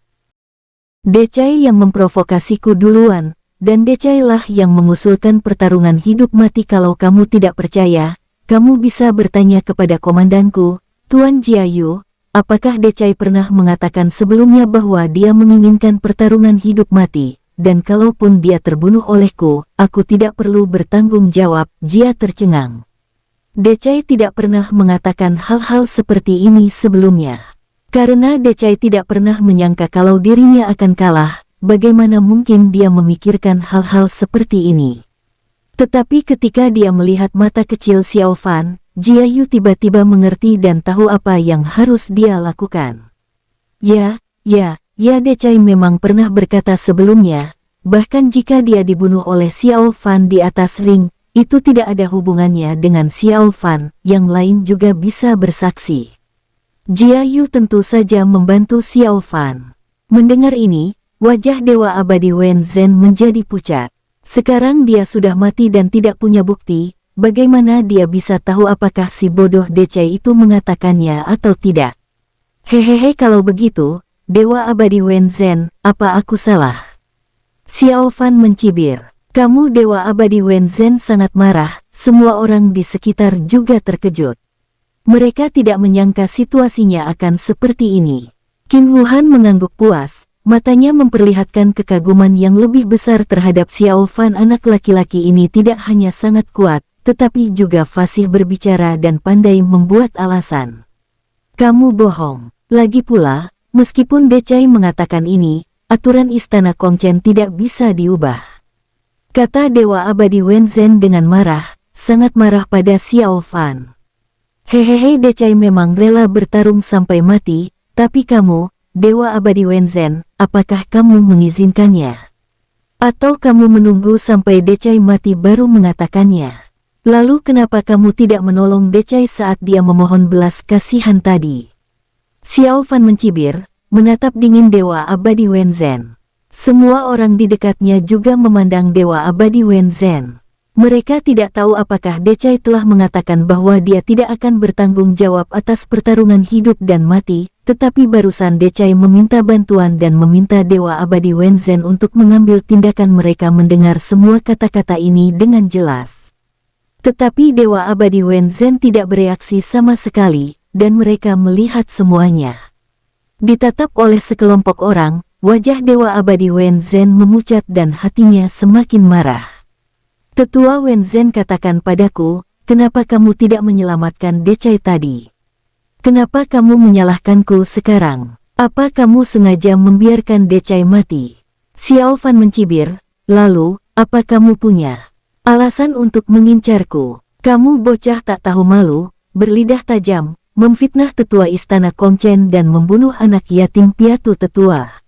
Decai yang memprovokasiku duluan, dan Decai lah yang mengusulkan pertarungan hidup mati. Kalau kamu tidak percaya, kamu bisa bertanya kepada komandanku, Tuan Jiayu. Apakah Decai pernah mengatakan sebelumnya bahwa dia menginginkan pertarungan hidup mati, dan kalaupun dia terbunuh olehku, aku tidak perlu bertanggung jawab? Jia tercengang. Decai tidak pernah mengatakan hal-hal seperti ini sebelumnya. Karena Decai tidak pernah menyangka kalau dirinya akan kalah, bagaimana mungkin dia memikirkan hal-hal seperti ini? Tetapi ketika dia melihat mata kecil Xiao Fan, Jia Yu tiba-tiba mengerti dan tahu apa yang harus dia lakukan. Ya, Decai memang pernah berkata sebelumnya, bahkan jika dia dibunuh oleh Xiao Fan di atas ring, itu tidak ada hubungannya dengan Xiao Fan, yang lain juga bisa bersaksi. Jia Yu tentu saja membantu Xiao Fan. Mendengar ini, wajah Dewa Abadi Wen Zhen menjadi pucat. Sekarang dia sudah mati dan tidak punya bukti, bagaimana dia bisa tahu apakah si bodoh Decai itu mengatakannya atau tidak? Hehehe, kalau begitu, Dewa Abadi Wen Zhen, apa aku salah? Xiao Fan mencibir. Kamu Dewa Abadi Wen Zhen sangat marah, semua orang di sekitar juga terkejut. Mereka tidak menyangka situasinya akan seperti ini. Qin Wuhan mengangguk puas, matanya memperlihatkan kekaguman yang lebih besar terhadap Xiao Fan. Anak laki-laki ini tidak hanya sangat kuat, tetapi juga fasih berbicara dan pandai membuat alasan. Kamu bohong. Lagi pula, meskipun Decai mengatakan ini, aturan Istana Kongchen tidak bisa diubah. Kata Dewa Abadi Wen Zhen dengan marah, sangat marah pada Xiao Fan. Hehehe, Decai memang rela bertarung sampai mati, tapi kamu, Dewa Abadi Wen Zhen, apakah kamu mengizinkannya? Atau kamu menunggu sampai Decai mati baru mengatakannya? Lalu kenapa kamu tidak menolong Decai saat dia memohon belas kasihan tadi? Xiao Fan mencibir, menatap dingin Dewa Abadi Wen Zhen. Semua orang di dekatnya juga memandang Dewa Abadi Wen Zhen. Mereka tidak tahu apakah Decai telah mengatakan bahwa dia tidak akan bertanggung jawab atas pertarungan hidup dan mati, tetapi barusan Decai meminta bantuan dan meminta Dewa Abadi Wen Zhen untuk mengambil tindakan. Mereka mendengar semua kata-kata ini dengan jelas. Tetapi Dewa Abadi Wen Zhen tidak bereaksi sama sekali, dan mereka melihat semuanya. Ditatap oleh sekelompok orang, wajah Dewa Abadi Wen Zhen memucat dan hatinya semakin marah. Tetua Wen Zhen, katakan padaku, kenapa kamu tidak menyelamatkan Decai tadi? Kenapa kamu menyalahkanku sekarang? Apa kamu sengaja membiarkan Decai mati? Xiao Fan mencibir, lalu, apa kamu punya alasan untuk mengincarku? Kamu bocah tak tahu malu, berlidah tajam, memfitnah tetua Istana Kongchen dan membunuh anak yatim piatu tetua.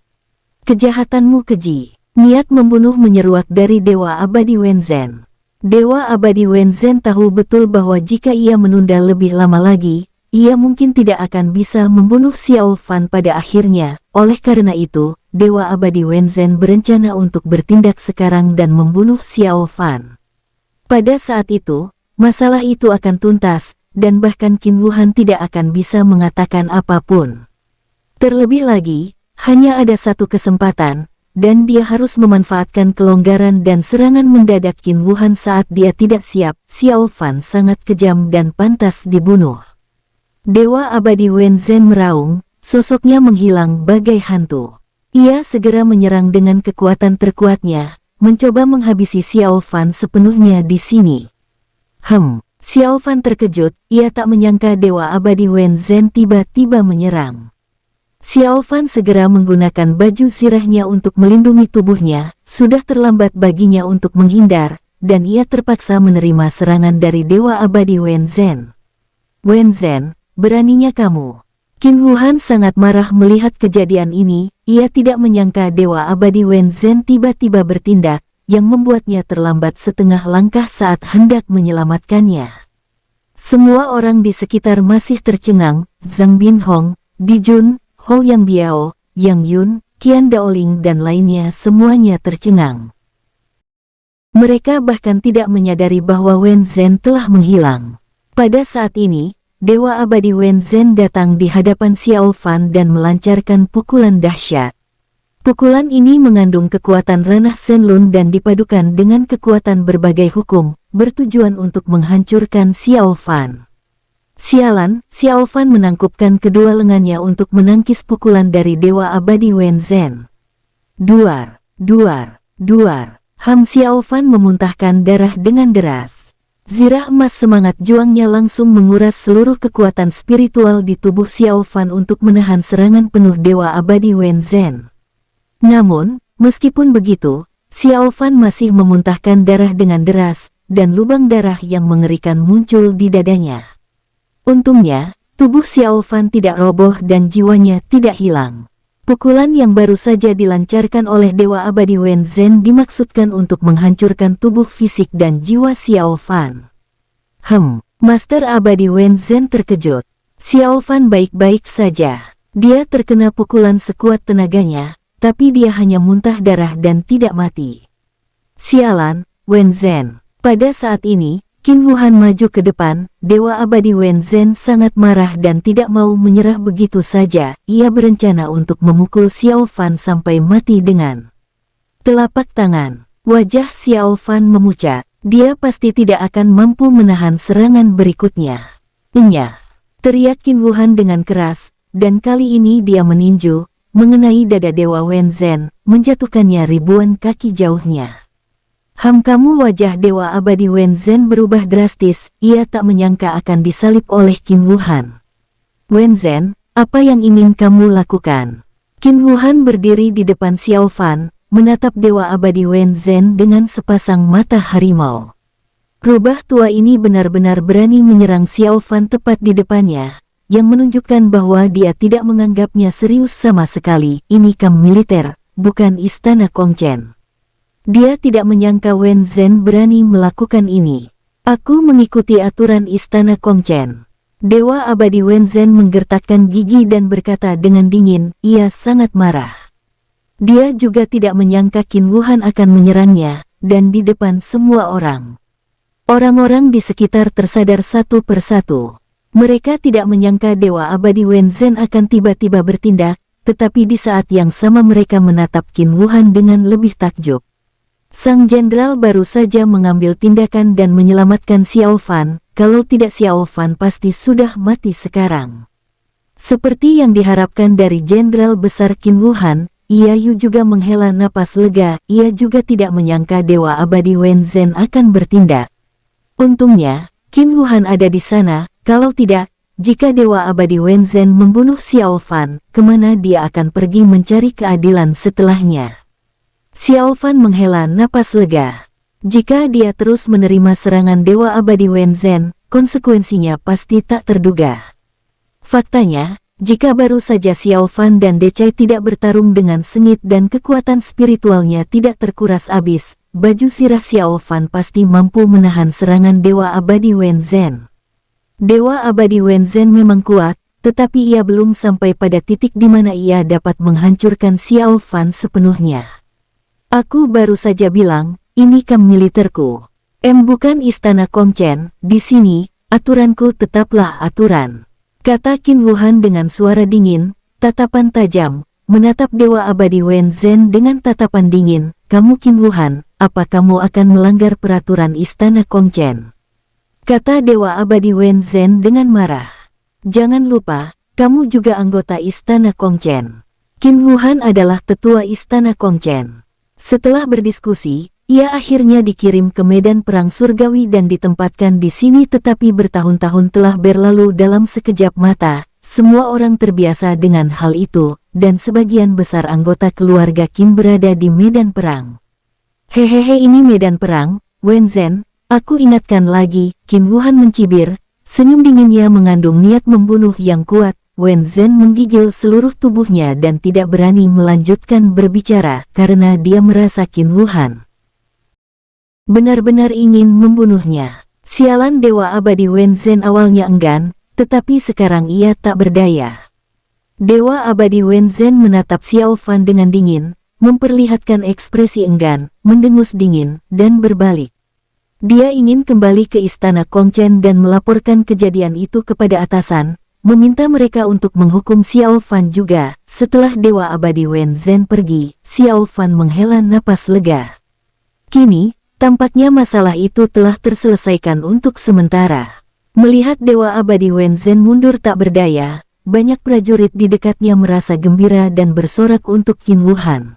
Kejahatanmu keji. Niat membunuh menyeruak dari Dewa Abadi Wen Zhen. Dewa Abadi Wen Zhen tahu betul bahwa jika ia menunda lebih lama lagi, ia mungkin tidak akan bisa membunuh Xiao Fan pada akhirnya. Oleh karena itu, Dewa Abadi Wen Zhen berencana untuk bertindak sekarang dan membunuh Xiao Fan. Pada saat itu, masalah itu akan tuntas, dan bahkan Qin Wuhan tidak akan bisa mengatakan apapun. Terlebih lagi, hanya ada satu kesempatan, dan dia harus memanfaatkan kelonggaran dan serangan mendadak Qin Wuhan saat dia tidak siap. Xiao Fan sangat kejam dan pantas dibunuh. Dewa Abadi Wen Zhen meraung, sosoknya menghilang bagai hantu. Ia segera menyerang dengan kekuatan terkuatnya, mencoba menghabisi Xiao Fan sepenuhnya di sini. Xiao Fan terkejut, ia tak menyangka Dewa Abadi Wen Zhen tiba-tiba menyerang. Xiao Fan segera menggunakan baju zirahnya untuk melindungi tubuhnya, sudah terlambat baginya untuk menghindar, dan ia terpaksa menerima serangan dari Dewa Abadi Wen Zhen. Wen Zhen, beraninya kamu. Qin Wuhan sangat marah melihat kejadian ini, ia tidak menyangka Dewa Abadi Wen Zhen tiba-tiba bertindak, yang membuatnya terlambat setengah langkah saat hendak menyelamatkannya. Semua orang di sekitar masih tercengang, Zhang Binhong, Dijun, Hou Yang Biao, Yang Yun, Qian Daoling dan lainnya semuanya tercengang. Mereka bahkan tidak menyadari bahwa Wen Zhen telah menghilang. Pada saat ini, Dewa Abadi Wen Zhen datang di hadapan Xiao Fan dan melancarkan pukulan dahsyat. Pukulan ini mengandung kekuatan ranah Shenlun dan dipadukan dengan kekuatan berbagai hukum, bertujuan untuk menghancurkan Xiao Fan. Sialan, Xiao Fan menangkupkan kedua lengannya untuk menangkis pukulan dari Dewa Abadi Wen Zhen. Duar, duar, duar. Xiao Fan memuntahkan darah dengan deras. Zirah emas semangat juangnya langsung menguras seluruh kekuatan spiritual di tubuh Xiao Fan untuk menahan serangan penuh Dewa Abadi Wen Zhen. Namun, meskipun begitu, Xiao Fan masih memuntahkan darah dengan deras, dan lubang darah yang mengerikan muncul di dadanya. Untungnya, tubuh Xiao Fan tidak roboh dan jiwanya tidak hilang. Pukulan yang baru saja dilancarkan oleh Dewa Abadi Wen Zhen dimaksudkan untuk menghancurkan tubuh fisik dan jiwa Xiao Fan. Master Abadi Wen Zhen terkejut. Xiao Fan baik-baik saja. Dia terkena pukulan sekuat tenaganya, tapi dia hanya muntah darah dan tidak mati. Sialan, Wen Zhen. Pada saat ini, Qin Wuhan maju ke depan. Dewa Abadi Wen Zhen sangat marah dan tidak mau menyerah begitu saja. Ia berencana untuk memukul Xiao Fan sampai mati dengan telapak tangan. Wajah Xiao Fan memucat. Dia pasti tidak akan mampu menahan serangan berikutnya. "Enyah!" teriak Qin Wuhan dengan keras, dan kali ini dia meninju, mengenai dada Dewa Wen Zhen, menjatuhkannya ribuan kaki jauhnya. Kamu wajah Dewa Abadi Wen Zhen berubah drastis, ia tak menyangka akan disalib oleh Qin Wuhan. "Wen Zhen, apa yang ingin kamu lakukan?" Qin Wuhan berdiri di depan Xiao Fan, menatap Dewa Abadi Wen Zhen dengan sepasang mata harimau. Rubah tua ini benar-benar berani menyerang Xiao Fan tepat di depannya, yang menunjukkan bahwa dia tidak menganggapnya serius sama sekali. Ini kamp militer, bukan istana Kongchen. Dia tidak menyangka Wen Zhen berani melakukan ini. "Aku mengikuti aturan istana Kongchen." Dewa Abadi Wen Zhen menggertakkan gigi dan berkata dengan dingin, ia sangat marah. Dia juga tidak menyangka Qin Wuhan akan menyerangnya, dan di depan semua orang. Orang-orang di sekitar tersadar satu persatu. Mereka tidak menyangka Dewa Abadi Wen Zhen akan tiba-tiba bertindak, tetapi di saat yang sama mereka menatap Qin Wuhan dengan lebih takjub. Sang jenderal baru saja mengambil tindakan dan menyelamatkan Xiao Fan, kalau tidak Xiao Fan pasti sudah mati sekarang. Seperti yang diharapkan dari Jenderal Besar Qin Wuhan, Ia Yu juga menghela napas lega. Ia juga tidak menyangka Dewa Abadi Wen Zhen akan bertindak. Untungnya, Qin Wuhan ada di sana, kalau tidak, jika Dewa Abadi Wen Zhen membunuh Xiao Fan, kemana dia akan pergi mencari keadilan setelahnya? Xiao Fan menghela napas lega. Jika dia terus menerima serangan Dewa Abadi Wen Zhen, konsekuensinya pasti tak terduga. Faktanya, jika baru saja Xiao Fan dan Decai tidak bertarung dengan sengit dan kekuatan spiritualnya tidak terkuras habis, baju sirah Xiao Fan pasti mampu menahan serangan Dewa Abadi Wen Zhen. Dewa Abadi Wen Zhen memang kuat, tetapi ia belum sampai pada titik di mana ia dapat menghancurkan Xiao Fan sepenuhnya. "Aku baru saja bilang, ini kamp militerku. Bukan istana Kongchen. Di sini, aturanku tetaplah aturan," kata Qin Wuhan dengan suara dingin, tatapan tajam, menatap Dewa Abadi Wen Zhen dengan tatapan dingin. "Kamu Qin Wuhan, apa kamu akan melanggar peraturan istana Kongchen?" kata Dewa Abadi Wen Zhen dengan marah. "Jangan lupa, kamu juga anggota istana Kongchen. Qin Wuhan adalah tetua istana Kongchen." Setelah berdiskusi, ia akhirnya dikirim ke medan perang surgawi dan ditempatkan di sini, tetapi bertahun-tahun telah berlalu dalam sekejap mata. Semua orang terbiasa dengan hal itu, dan sebagian besar anggota keluarga Qin berada di medan perang. "Hehehe, ini medan perang, Wen Zhen, aku ingatkan lagi," Qin Wuhan mencibir, senyum dinginnya mengandung niat membunuh yang kuat. Wen Zhen menggigil seluruh tubuhnya dan tidak berani melanjutkan berbicara karena dia merasa Qin Wuhan benar-benar ingin membunuhnya. Sialan, Dewa Abadi Wen Zhen awalnya enggan, tetapi sekarang ia tak berdaya. Dewa Abadi Wen Zhen menatap Xiao Fan dengan dingin, memperlihatkan ekspresi enggan, mendengus dingin, dan berbalik. Dia ingin kembali ke istana Kongchen dan melaporkan kejadian itu kepada atasan, meminta mereka untuk menghukum Xiao Fan juga. Setelah Dewa Abadi Wen Zhen pergi, Xiao Fan menghela napas lega. Kini, tampaknya masalah itu telah terselesaikan untuk sementara. Melihat Dewa Abadi Wen Zhen mundur tak berdaya, banyak prajurit di dekatnya merasa gembira dan bersorak untuk Qin Wuhan.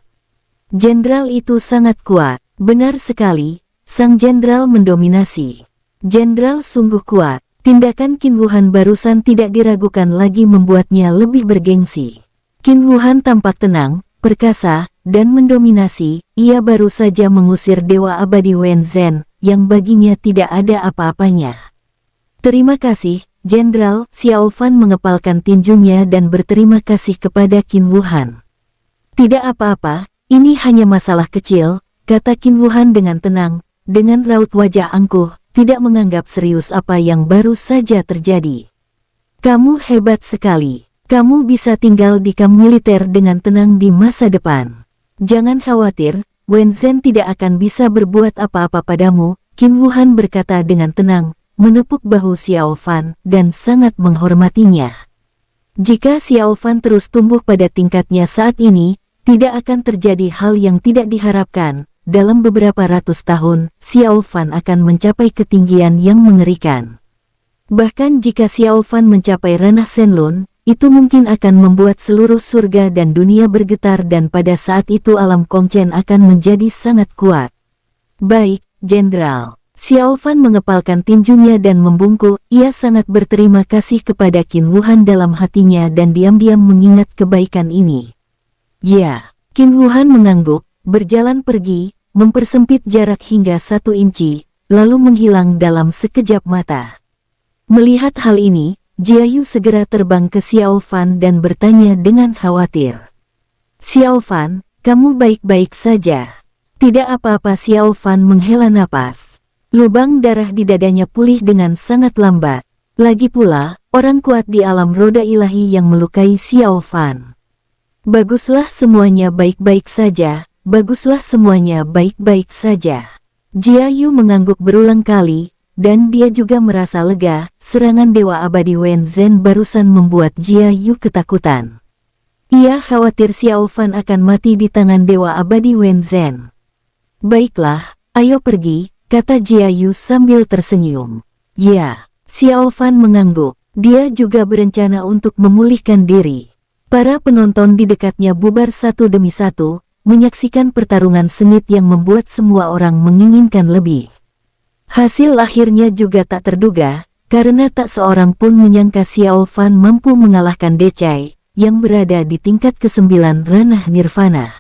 Jenderal itu sangat kuat. Benar sekali, sang jenderal mendominasi. Jenderal sungguh kuat. Tindakan Qin Wuhan barusan tidak diragukan lagi membuatnya lebih bergengsi. Qin Wuhan tampak tenang, perkasa, dan mendominasi. Ia baru saja mengusir Dewa Abadi Wen Zhen, yang baginya tidak ada apa-apanya. "Terima kasih, Jenderal. Xiao Fan mengepalkan tinjunya dan berterima kasih kepada Qin Wuhan. Tidak apa-apa, ini hanya masalah kecil, kata Qin Wuhan dengan tenang, dengan raut wajah angkuh, tidak menganggap serius apa yang baru saja terjadi. Kamu hebat sekali. Kamu bisa tinggal di kamp militer dengan tenang di masa depan. Jangan khawatir, Wen Zhen tidak akan bisa berbuat apa-apa padamu, Qin Wuhan berkata dengan tenang, menepuk bahu Xiao Fan dan sangat menghormatinya. Jika Xiao Fan terus tumbuh pada tingkatnya saat ini, tidak akan terjadi hal yang tidak diharapkan. Dalam beberapa ratus tahun, Xiao Fan akan mencapai ketinggian yang mengerikan. Bahkan jika Xiao Fan mencapai ranah Shenlong, itu mungkin akan membuat seluruh surga dan dunia bergetar dan pada saat itu alam Kongchen akan menjadi sangat kuat. Baik, Jenderal. Xiao Fan mengepalkan tinjunya dan membungkuk, ia sangat berterima kasih kepada Qin Wuhan dalam hatinya dan diam-diam mengingat kebaikan ini. Ya, Qin Wuhan mengangguk, berjalan pergi, mempersempit jarak hingga 1 inci, lalu menghilang dalam sekejap mata. Melihat hal ini, Jia Yu segera terbang ke Xiao Fan dan bertanya dengan khawatir. Xiao Fan, kamu baik-baik saja? Tidak apa-apa. Xiao Fan menghela napas. Lubang darah di dadanya pulih dengan sangat lambat. Lagi pula, orang kuat di alam roda ilahi yang melukai Xiao Fan. Baguslah semuanya baik-baik saja, baguslah semuanya baik-baik saja. Jia Yu mengangguk berulang kali. Dan dia juga merasa lega, serangan Dewa Abadi Wen Zhen barusan membuat Jia Yu ketakutan. Ia khawatir Xiao Fan akan mati di tangan Dewa Abadi Wen Zhen. Baiklah, ayo pergi, kata Jia Yu sambil tersenyum. Ya, Xiao Fan mengangguk, dia juga berencana untuk memulihkan diri. Para penonton di dekatnya bubar satu demi satu, menyaksikan pertarungan sengit yang membuat semua orang menginginkan lebih. Hasil akhirnya juga tak terduga, karena tak seorang pun menyangka Xiao Fan mampu mengalahkan Decai, yang berada di tingkat ke-9 ranah Nirvana.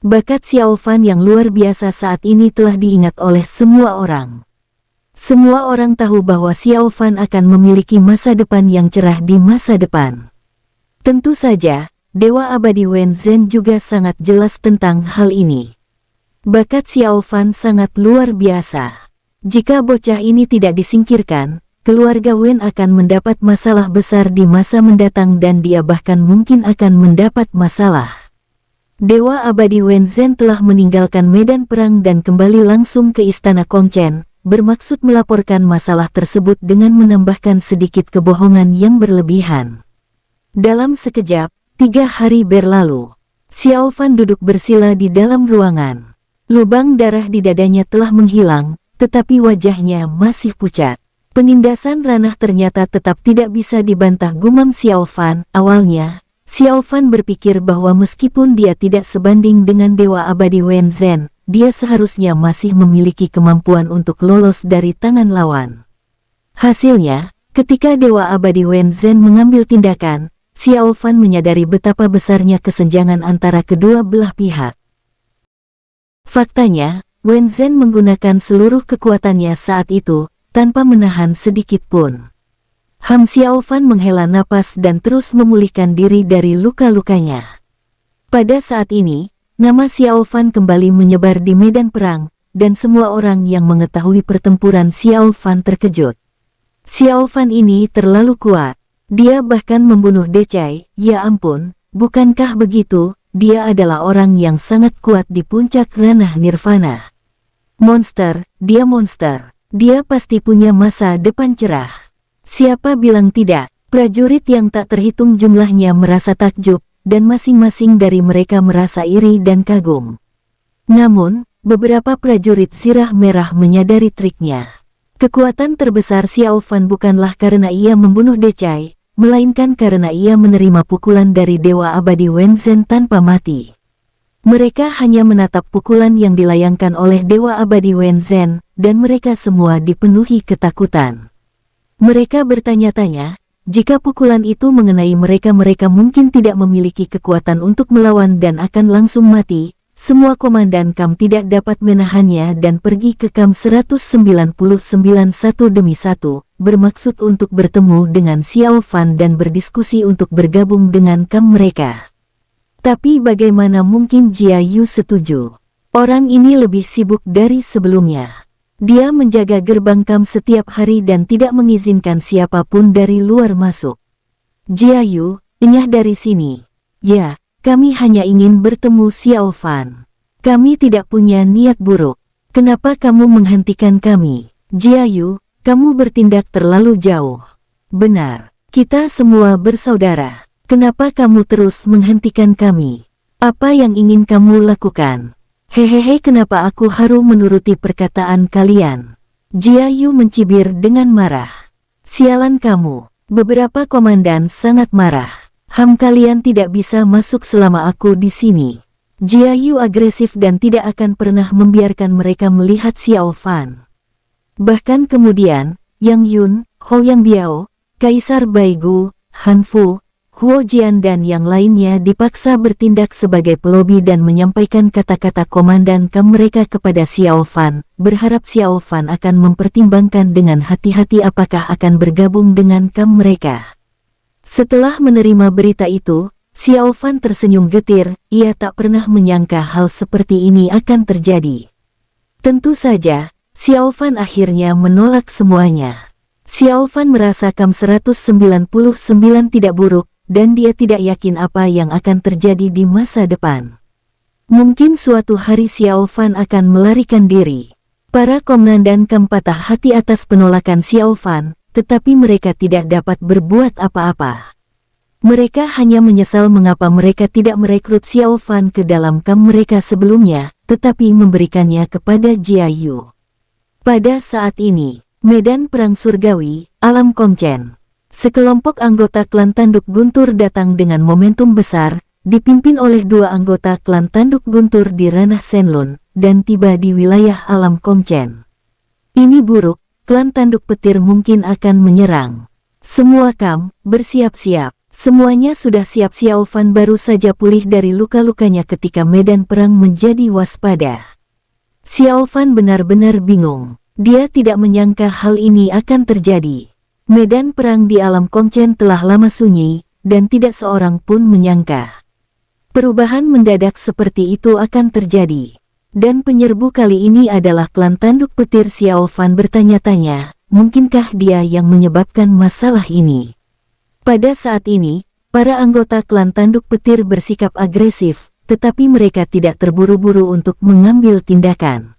Bakat Xiao Fan yang luar biasa saat ini telah diingat oleh semua orang. Semua orang tahu bahwa Xiao Fan akan memiliki masa depan yang cerah di masa depan. Tentu saja, Dewa Abadi Wen Zhen juga sangat jelas tentang hal ini. Bakat Xiao Fan sangat luar biasa. Jika bocah ini tidak disingkirkan, keluarga Wen akan mendapat masalah besar di masa mendatang dan dia bahkan mungkin akan mendapat masalah. Dewa Abadi Wen Zhen telah meninggalkan medan perang dan kembali langsung ke Istana Kongchen, bermaksud melaporkan masalah tersebut dengan menambahkan sedikit kebohongan yang berlebihan. Dalam sekejap, 3 hari berlalu. Xiao Fan duduk bersila di dalam ruangan. Lubang darah di dadanya telah menghilang, tetapi wajahnya masih pucat. Penindasan ranah ternyata tetap tidak bisa dibantah, gumam Xiao Fan. Awalnya, Xiao Fan berpikir bahwa meskipun dia tidak sebanding dengan Dewa Abadi Wen Zhen, dia seharusnya masih memiliki kemampuan untuk lolos dari tangan lawan. Hasilnya, ketika Dewa Abadi Wen Zhen mengambil tindakan, Xiao Fan menyadari betapa besarnya kesenjangan antara kedua belah pihak. Faktanya, Wen Zhen menggunakan seluruh kekuatannya saat itu, tanpa menahan sedikit pun. Xiao Fan menghela napas dan terus memulihkan diri dari luka-lukanya. Pada saat ini, nama Xiao Fan kembali menyebar di medan perang, dan semua orang yang mengetahui pertempuran Xiao Fan terkejut. Xiao Fan ini terlalu kuat. Dia bahkan membunuh Decai. Ya ampun, bukankah begitu? Dia adalah orang yang sangat kuat di puncak ranah Nirvana. Monster, dia monster. Dia pasti punya masa depan cerah. Siapa bilang tidak? Prajurit yang tak terhitung jumlahnya merasa takjub, dan masing-masing dari mereka merasa iri dan kagum. Namun, beberapa prajurit sirah merah menyadari triknya. Kekuatan terbesar Xiao Fan bukanlah karena ia membunuh Decai, melainkan karena ia menerima pukulan dari Dewa Abadi Wen Zhen tanpa mati. Mereka hanya menatap pukulan yang dilayangkan oleh Dewa Abadi Wen Zhen, dan mereka semua dipenuhi ketakutan. Mereka bertanya-tanya, jika pukulan itu mengenai mereka mungkin tidak memiliki kekuatan untuk melawan dan akan langsung mati, semua komandan KAM tidak dapat menahannya dan pergi ke KAM 199 satu demi satu, bermaksud untuk bertemu dengan Xiao Fan dan berdiskusi untuk bergabung dengan KAM mereka. Tapi bagaimana mungkin Jia Yu setuju? Orang ini lebih sibuk dari sebelumnya. Dia menjaga gerbang KAM setiap hari dan tidak mengizinkan siapapun dari luar masuk. Jia Yu, enyah dari sini. Ya, kami hanya ingin bertemu Xiao Fan. Kami tidak punya niat buruk. Kenapa kamu menghentikan kami? Jia Yu, kamu bertindak terlalu jauh. Benar, kita semua bersaudara. Kenapa kamu terus menghentikan kami? Apa yang ingin kamu lakukan? Hehehe, kenapa aku harus menuruti perkataan kalian? Jia Yu mencibir dengan marah. Sialan kamu. Beberapa komandan sangat marah. Kalian tidak bisa masuk selama aku di sini. Jia Yu agresif dan tidak akan pernah membiarkan mereka melihat Xiao Fan. Bahkan kemudian, Yang Yun, Hou Yang Biao, Kaisar Baigu, Han Fu, Huo Jian dan yang lainnya dipaksa bertindak sebagai pelobi dan menyampaikan kata-kata komandan KAM mereka kepada Xiao Fan, berharap Xiao Fan akan mempertimbangkan dengan hati-hati apakah akan bergabung dengan KAM mereka. Setelah menerima berita itu, Xiao Fan tersenyum getir, ia tak pernah menyangka hal seperti ini akan terjadi. Tentu saja, Xiao Fan akhirnya menolak semuanya. Xiao Fan merasa KAM 199 tidak buruk, dan dia tidak yakin apa yang akan terjadi di masa depan. Mungkin suatu hari Xiao Fan akan melarikan diri. Para komandan KAM patah hati atas penolakan Xiao Fan, tetapi mereka tidak dapat berbuat apa-apa. Mereka hanya menyesal mengapa mereka tidak merekrut Xiao Fan ke dalam KAM mereka sebelumnya, tetapi memberikannya kepada Jia Yu. Pada saat ini, medan perang surgawi, alam Kongchen. Sekelompok anggota klan Tanduk Guntur datang dengan momentum besar, dipimpin oleh 2 anggota klan Tanduk Guntur di ranah Shenlong, dan tiba di wilayah alam Kongchen. Ini buruk. Klan Tanduk Petir mungkin akan menyerang. Semua KAM, bersiap-siap. Semuanya sudah siap. Xiao Fan baru saja pulih dari luka-lukanya ketika medan perang menjadi waspada. Xiao Fan benar-benar bingung. Dia tidak menyangka hal ini akan terjadi. Medan perang di alam Kongchen telah lama sunyi, dan tidak seorang pun menyangka perubahan mendadak seperti itu akan terjadi. Dan penyerbu kali ini adalah klan Tanduk Petir. Xiao Fan bertanya-tanya, mungkinkah dia yang menyebabkan masalah ini? Pada saat ini, para anggota klan Tanduk Petir bersikap agresif, tetapi mereka tidak terburu-buru untuk mengambil tindakan.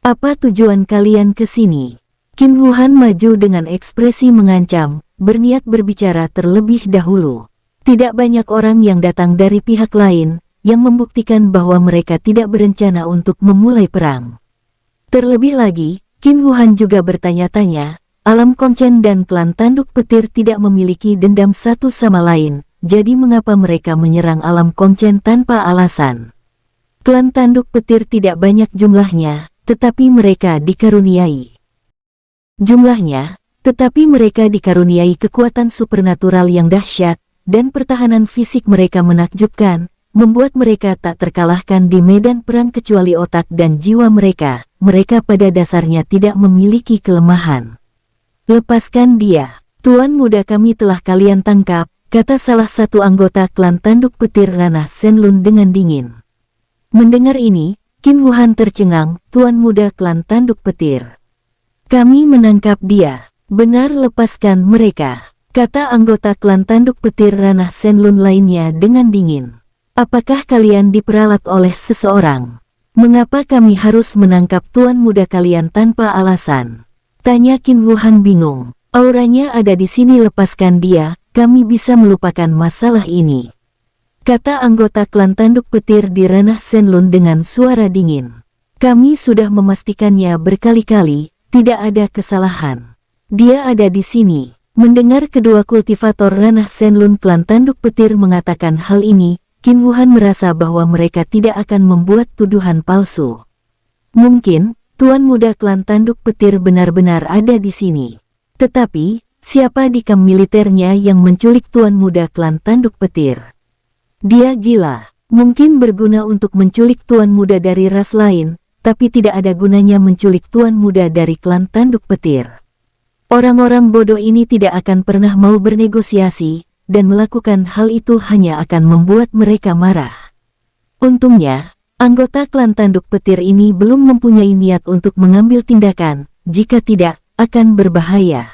Apa tujuan kalian ke sini? Qin Wuhan maju dengan ekspresi mengancam, berniat berbicara terlebih dahulu. Tidak banyak orang yang datang dari pihak lain, yang membuktikan bahwa mereka tidak berencana untuk memulai perang. Terlebih lagi, Qin Wuhan juga bertanya-tanya, alam Kongchen dan klan Tanduk Petir tidak memiliki dendam satu sama lain, jadi mengapa mereka menyerang alam Kongchen tanpa alasan? Klan Tanduk Petir tidak banyak jumlahnya, tetapi mereka dikaruniai kekuatan supernatural yang dahsyat, dan pertahanan fisik mereka menakjubkan, membuat mereka tak terkalahkan di medan perang kecuali otak dan jiwa mereka. Mereka pada dasarnya tidak memiliki kelemahan. Lepaskan dia. Tuan muda kami telah kalian tangkap, kata salah satu anggota klan Tanduk Petir ranah Shenlong dengan dingin. Mendengar ini, Qin Wuhan tercengang, Tuan muda klan Tanduk Petir. Kami menangkap dia. Benar, lepaskan mereka, kata anggota klan Tanduk Petir ranah Shenlong lainnya dengan dingin. Apakah kalian diperalat oleh seseorang? Mengapa kami harus menangkap tuan muda kalian tanpa alasan? Tanya Qin Wuhan bingung. Auranya ada di sini, lepaskan dia, kami bisa melupakan masalah ini. Kata anggota klan Tanduk Petir di ranah Shenlong dengan suara dingin. Kami sudah memastikannya berkali-kali, tidak ada kesalahan. Dia ada di sini. Mendengar kedua kultivator ranah Shenlong klan Tanduk Petir mengatakan hal ini, Qin Wuhan merasa bahwa mereka tidak akan membuat tuduhan palsu. Mungkin, tuan muda klan Tanduk Petir benar-benar ada di sini. Tetapi, siapa di KAM militernya yang menculik tuan muda klan Tanduk Petir? Dia gila. Mungkin berguna untuk menculik tuan muda dari ras lain, tapi tidak ada gunanya menculik tuan muda dari klan tanduk petir. Orang-orang bodoh ini tidak akan pernah mau bernegosiasi, dan melakukan hal itu hanya akan membuat mereka marah. Untungnya, anggota klan tanduk petir ini belum mempunyai niat untuk mengambil tindakan, jika tidak, akan berbahaya.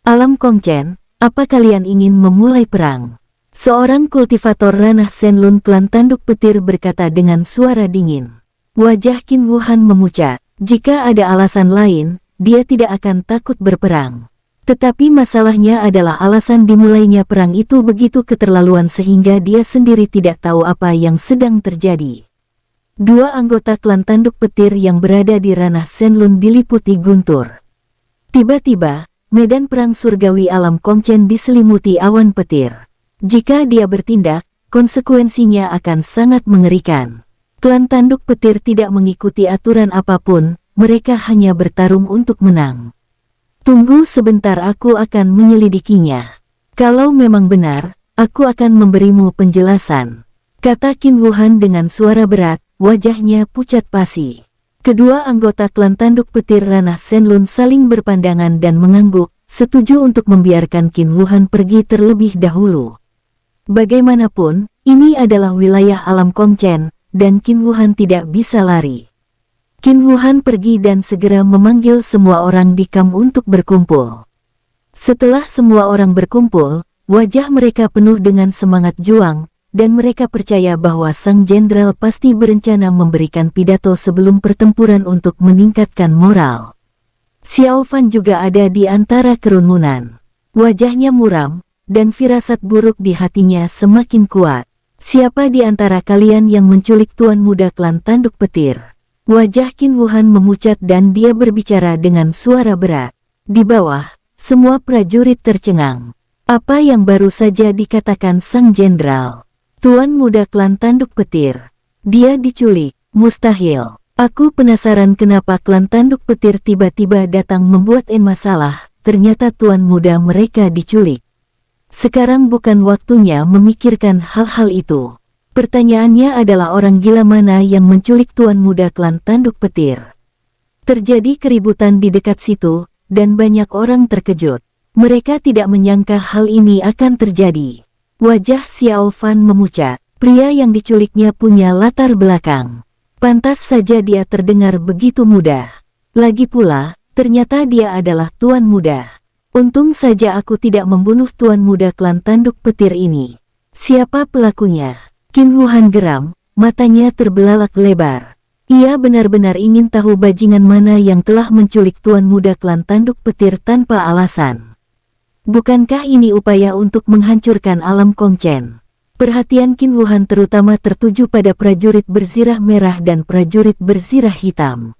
Alam Kongchen, apa kalian ingin memulai perang? Seorang kultivator ranah Shenlun klan tanduk petir berkata dengan suara dingin. Wajah Qin Wuhan memucat. Jika ada alasan lain, dia tidak akan takut berperang. Tetapi masalahnya adalah alasan dimulainya perang itu begitu keterlaluan sehingga dia sendiri tidak tahu apa yang sedang terjadi. Dua anggota klan tanduk petir yang berada di ranah Shenlun diliputi guntur. Tiba-tiba, medan perang surgawi alam Kongchen diselimuti awan petir. Jika dia bertindak, konsekuensinya akan sangat mengerikan. Klan tanduk petir tidak mengikuti aturan apapun, mereka hanya bertarung untuk menang. Tunggu sebentar, aku akan menyelidikinya. Kalau memang benar, aku akan memberimu penjelasan, kata Qin Wuhan dengan suara berat, wajahnya pucat pasi. Kedua anggota klan tanduk petir ranah Shenlun saling berpandangan dan mengangguk, setuju untuk membiarkan Qin Wuhan pergi terlebih dahulu. Bagaimanapun, ini adalah wilayah alam Kongchen, dan Qin Wuhan tidak bisa lari. Qin Wuhan pergi dan segera memanggil semua orang di kamp untuk berkumpul. Setelah semua orang berkumpul, wajah mereka penuh dengan semangat juang, dan mereka percaya bahwa sang jenderal pasti berencana memberikan pidato sebelum pertempuran untuk meningkatkan moral. Xiao Fan juga ada di antara kerumunan. Wajahnya muram, dan firasat buruk di hatinya semakin kuat. Siapa di antara kalian yang menculik tuan muda klan tanduk petir? Wajah Qin Wuhan memucat dan dia berbicara dengan suara berat. Di bawah, semua prajurit tercengang. Apa yang baru saja dikatakan sang jenderal? Tuan muda klan tanduk petir. Dia diculik, mustahil. Aku penasaran kenapa klan tanduk petir tiba-tiba datang membuat masalah, ternyata tuan muda mereka diculik. Sekarang bukan waktunya memikirkan hal-hal itu. Pertanyaannya adalah orang gila mana yang menculik tuan muda klan tanduk petir. Terjadi keributan di dekat situ, dan banyak orang terkejut. Mereka tidak menyangka hal ini akan terjadi. Wajah Xiao Fan memucat. Pria yang diculiknya punya latar belakang. Pantas saja dia terdengar begitu mudah. Lagi pula, ternyata dia adalah tuan muda. Untung saja aku tidak membunuh tuan muda klan tanduk petir ini. Siapa pelakunya? Qin Wuhan geram, matanya terbelalak lebar. Ia benar-benar ingin tahu bajingan mana yang telah menculik tuan muda klan tanduk petir tanpa alasan. Bukankah ini upaya untuk menghancurkan alam Kongchen? Perhatian Qin Wuhan terutama tertuju pada prajurit berzirah merah dan prajurit berzirah hitam.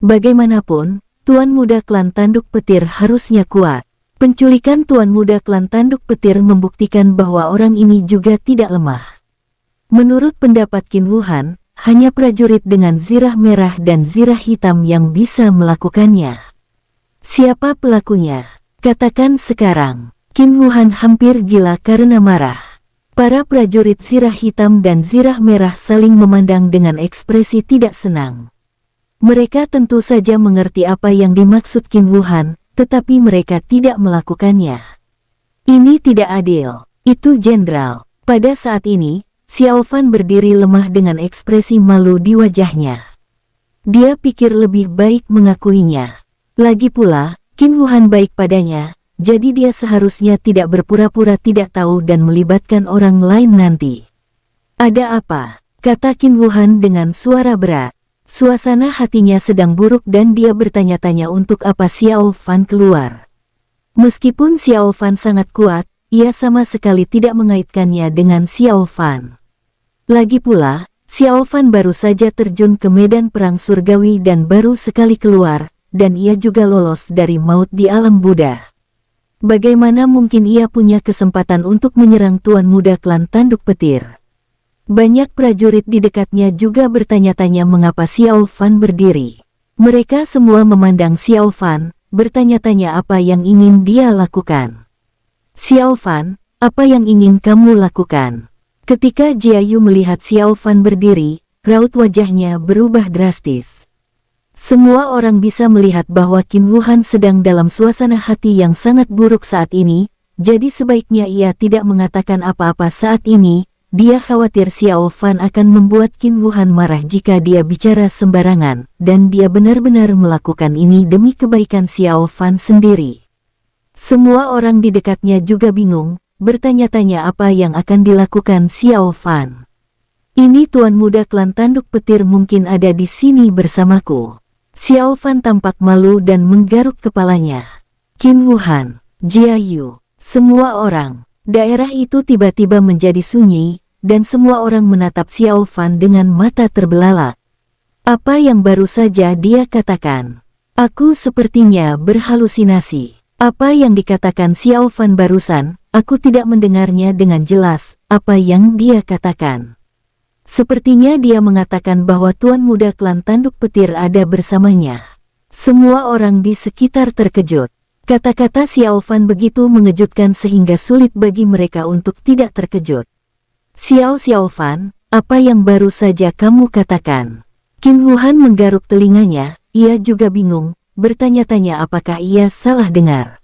Bagaimanapun, tuan muda klan tanduk petir harusnya kuat. Penculikan tuan muda klan tanduk petir membuktikan bahwa orang ini juga tidak lemah. Menurut pendapat Qin Wuhan, hanya prajurit dengan zirah merah dan zirah hitam yang bisa melakukannya. Siapa pelakunya? Katakan sekarang. Qin Wuhan hampir gila karena marah. Para prajurit zirah hitam dan zirah merah saling memandang dengan ekspresi tidak senang. Mereka tentu saja mengerti apa yang dimaksud Qin Wuhan, tetapi mereka tidak melakukannya. Ini tidak adil. Itu jenderal. Pada saat ini, Xiao Fan berdiri lemah dengan ekspresi malu di wajahnya. Dia pikir lebih baik mengakuinya. Lagi pula, Qin Wuhan baik padanya, jadi dia seharusnya tidak berpura-pura tidak tahu dan melibatkan orang lain nanti. Ada apa? Kata Qin Wuhan dengan suara berat. Suasana hatinya sedang buruk dan dia bertanya-tanya untuk apa Xiao Fan keluar. Meskipun Xiao Fan sangat kuat, ia sama sekali tidak mengaitkannya dengan Xiao Fan. Lagi pula, Xiao Fan baru saja terjun ke medan perang surgawi dan baru sekali keluar, dan ia juga lolos dari maut di alam Buddha. Bagaimana mungkin ia punya kesempatan untuk menyerang tuan muda klan tanduk petir? Banyak prajurit di dekatnya juga bertanya-tanya mengapa Xiao Fan berdiri. Mereka semua memandang Xiao Fan, bertanya-tanya apa yang ingin dia lakukan. Xiao Fan, apa yang ingin kamu lakukan? Ketika Jiayu melihat Xiao Fan berdiri, raut wajahnya berubah drastis. Semua orang bisa melihat bahwa Qin Wuhan sedang dalam suasana hati yang sangat buruk saat ini, jadi sebaiknya ia tidak mengatakan apa-apa saat ini. Dia khawatir Xiao Fan akan membuat Qin Wuhan marah jika dia bicara sembarangan, dan dia benar-benar melakukan ini demi kebaikan Xiao Fan sendiri. Semua orang di dekatnya juga bingung, bertanya-tanya apa yang akan dilakukan Xiao Fan. Ini tuan muda klan tanduk petir mungkin ada di sini bersamaku. Xiao Fan tampak malu dan menggaruk kepalanya. Qin Wuhan, Jiayu, semua orang. Daerah itu tiba-tiba menjadi sunyi, dan semua orang menatap Xiao Fan dengan mata terbelalak. Apa yang baru saja dia katakan? Aku sepertinya berhalusinasi. Apa yang dikatakan Xiao Fan barusan, aku tidak mendengarnya dengan jelas. Apa yang dia katakan? Sepertinya dia mengatakan bahwa tuan muda klan tanduk petir ada bersamanya. Semua orang di sekitar terkejut. Kata-kata Xiao Fan begitu mengejutkan sehingga sulit bagi mereka untuk tidak terkejut. Xiao Fan, apa yang baru saja kamu katakan? Qin Wuhan menggaruk telinganya, ia juga bingung, bertanya-tanya apakah ia salah dengar.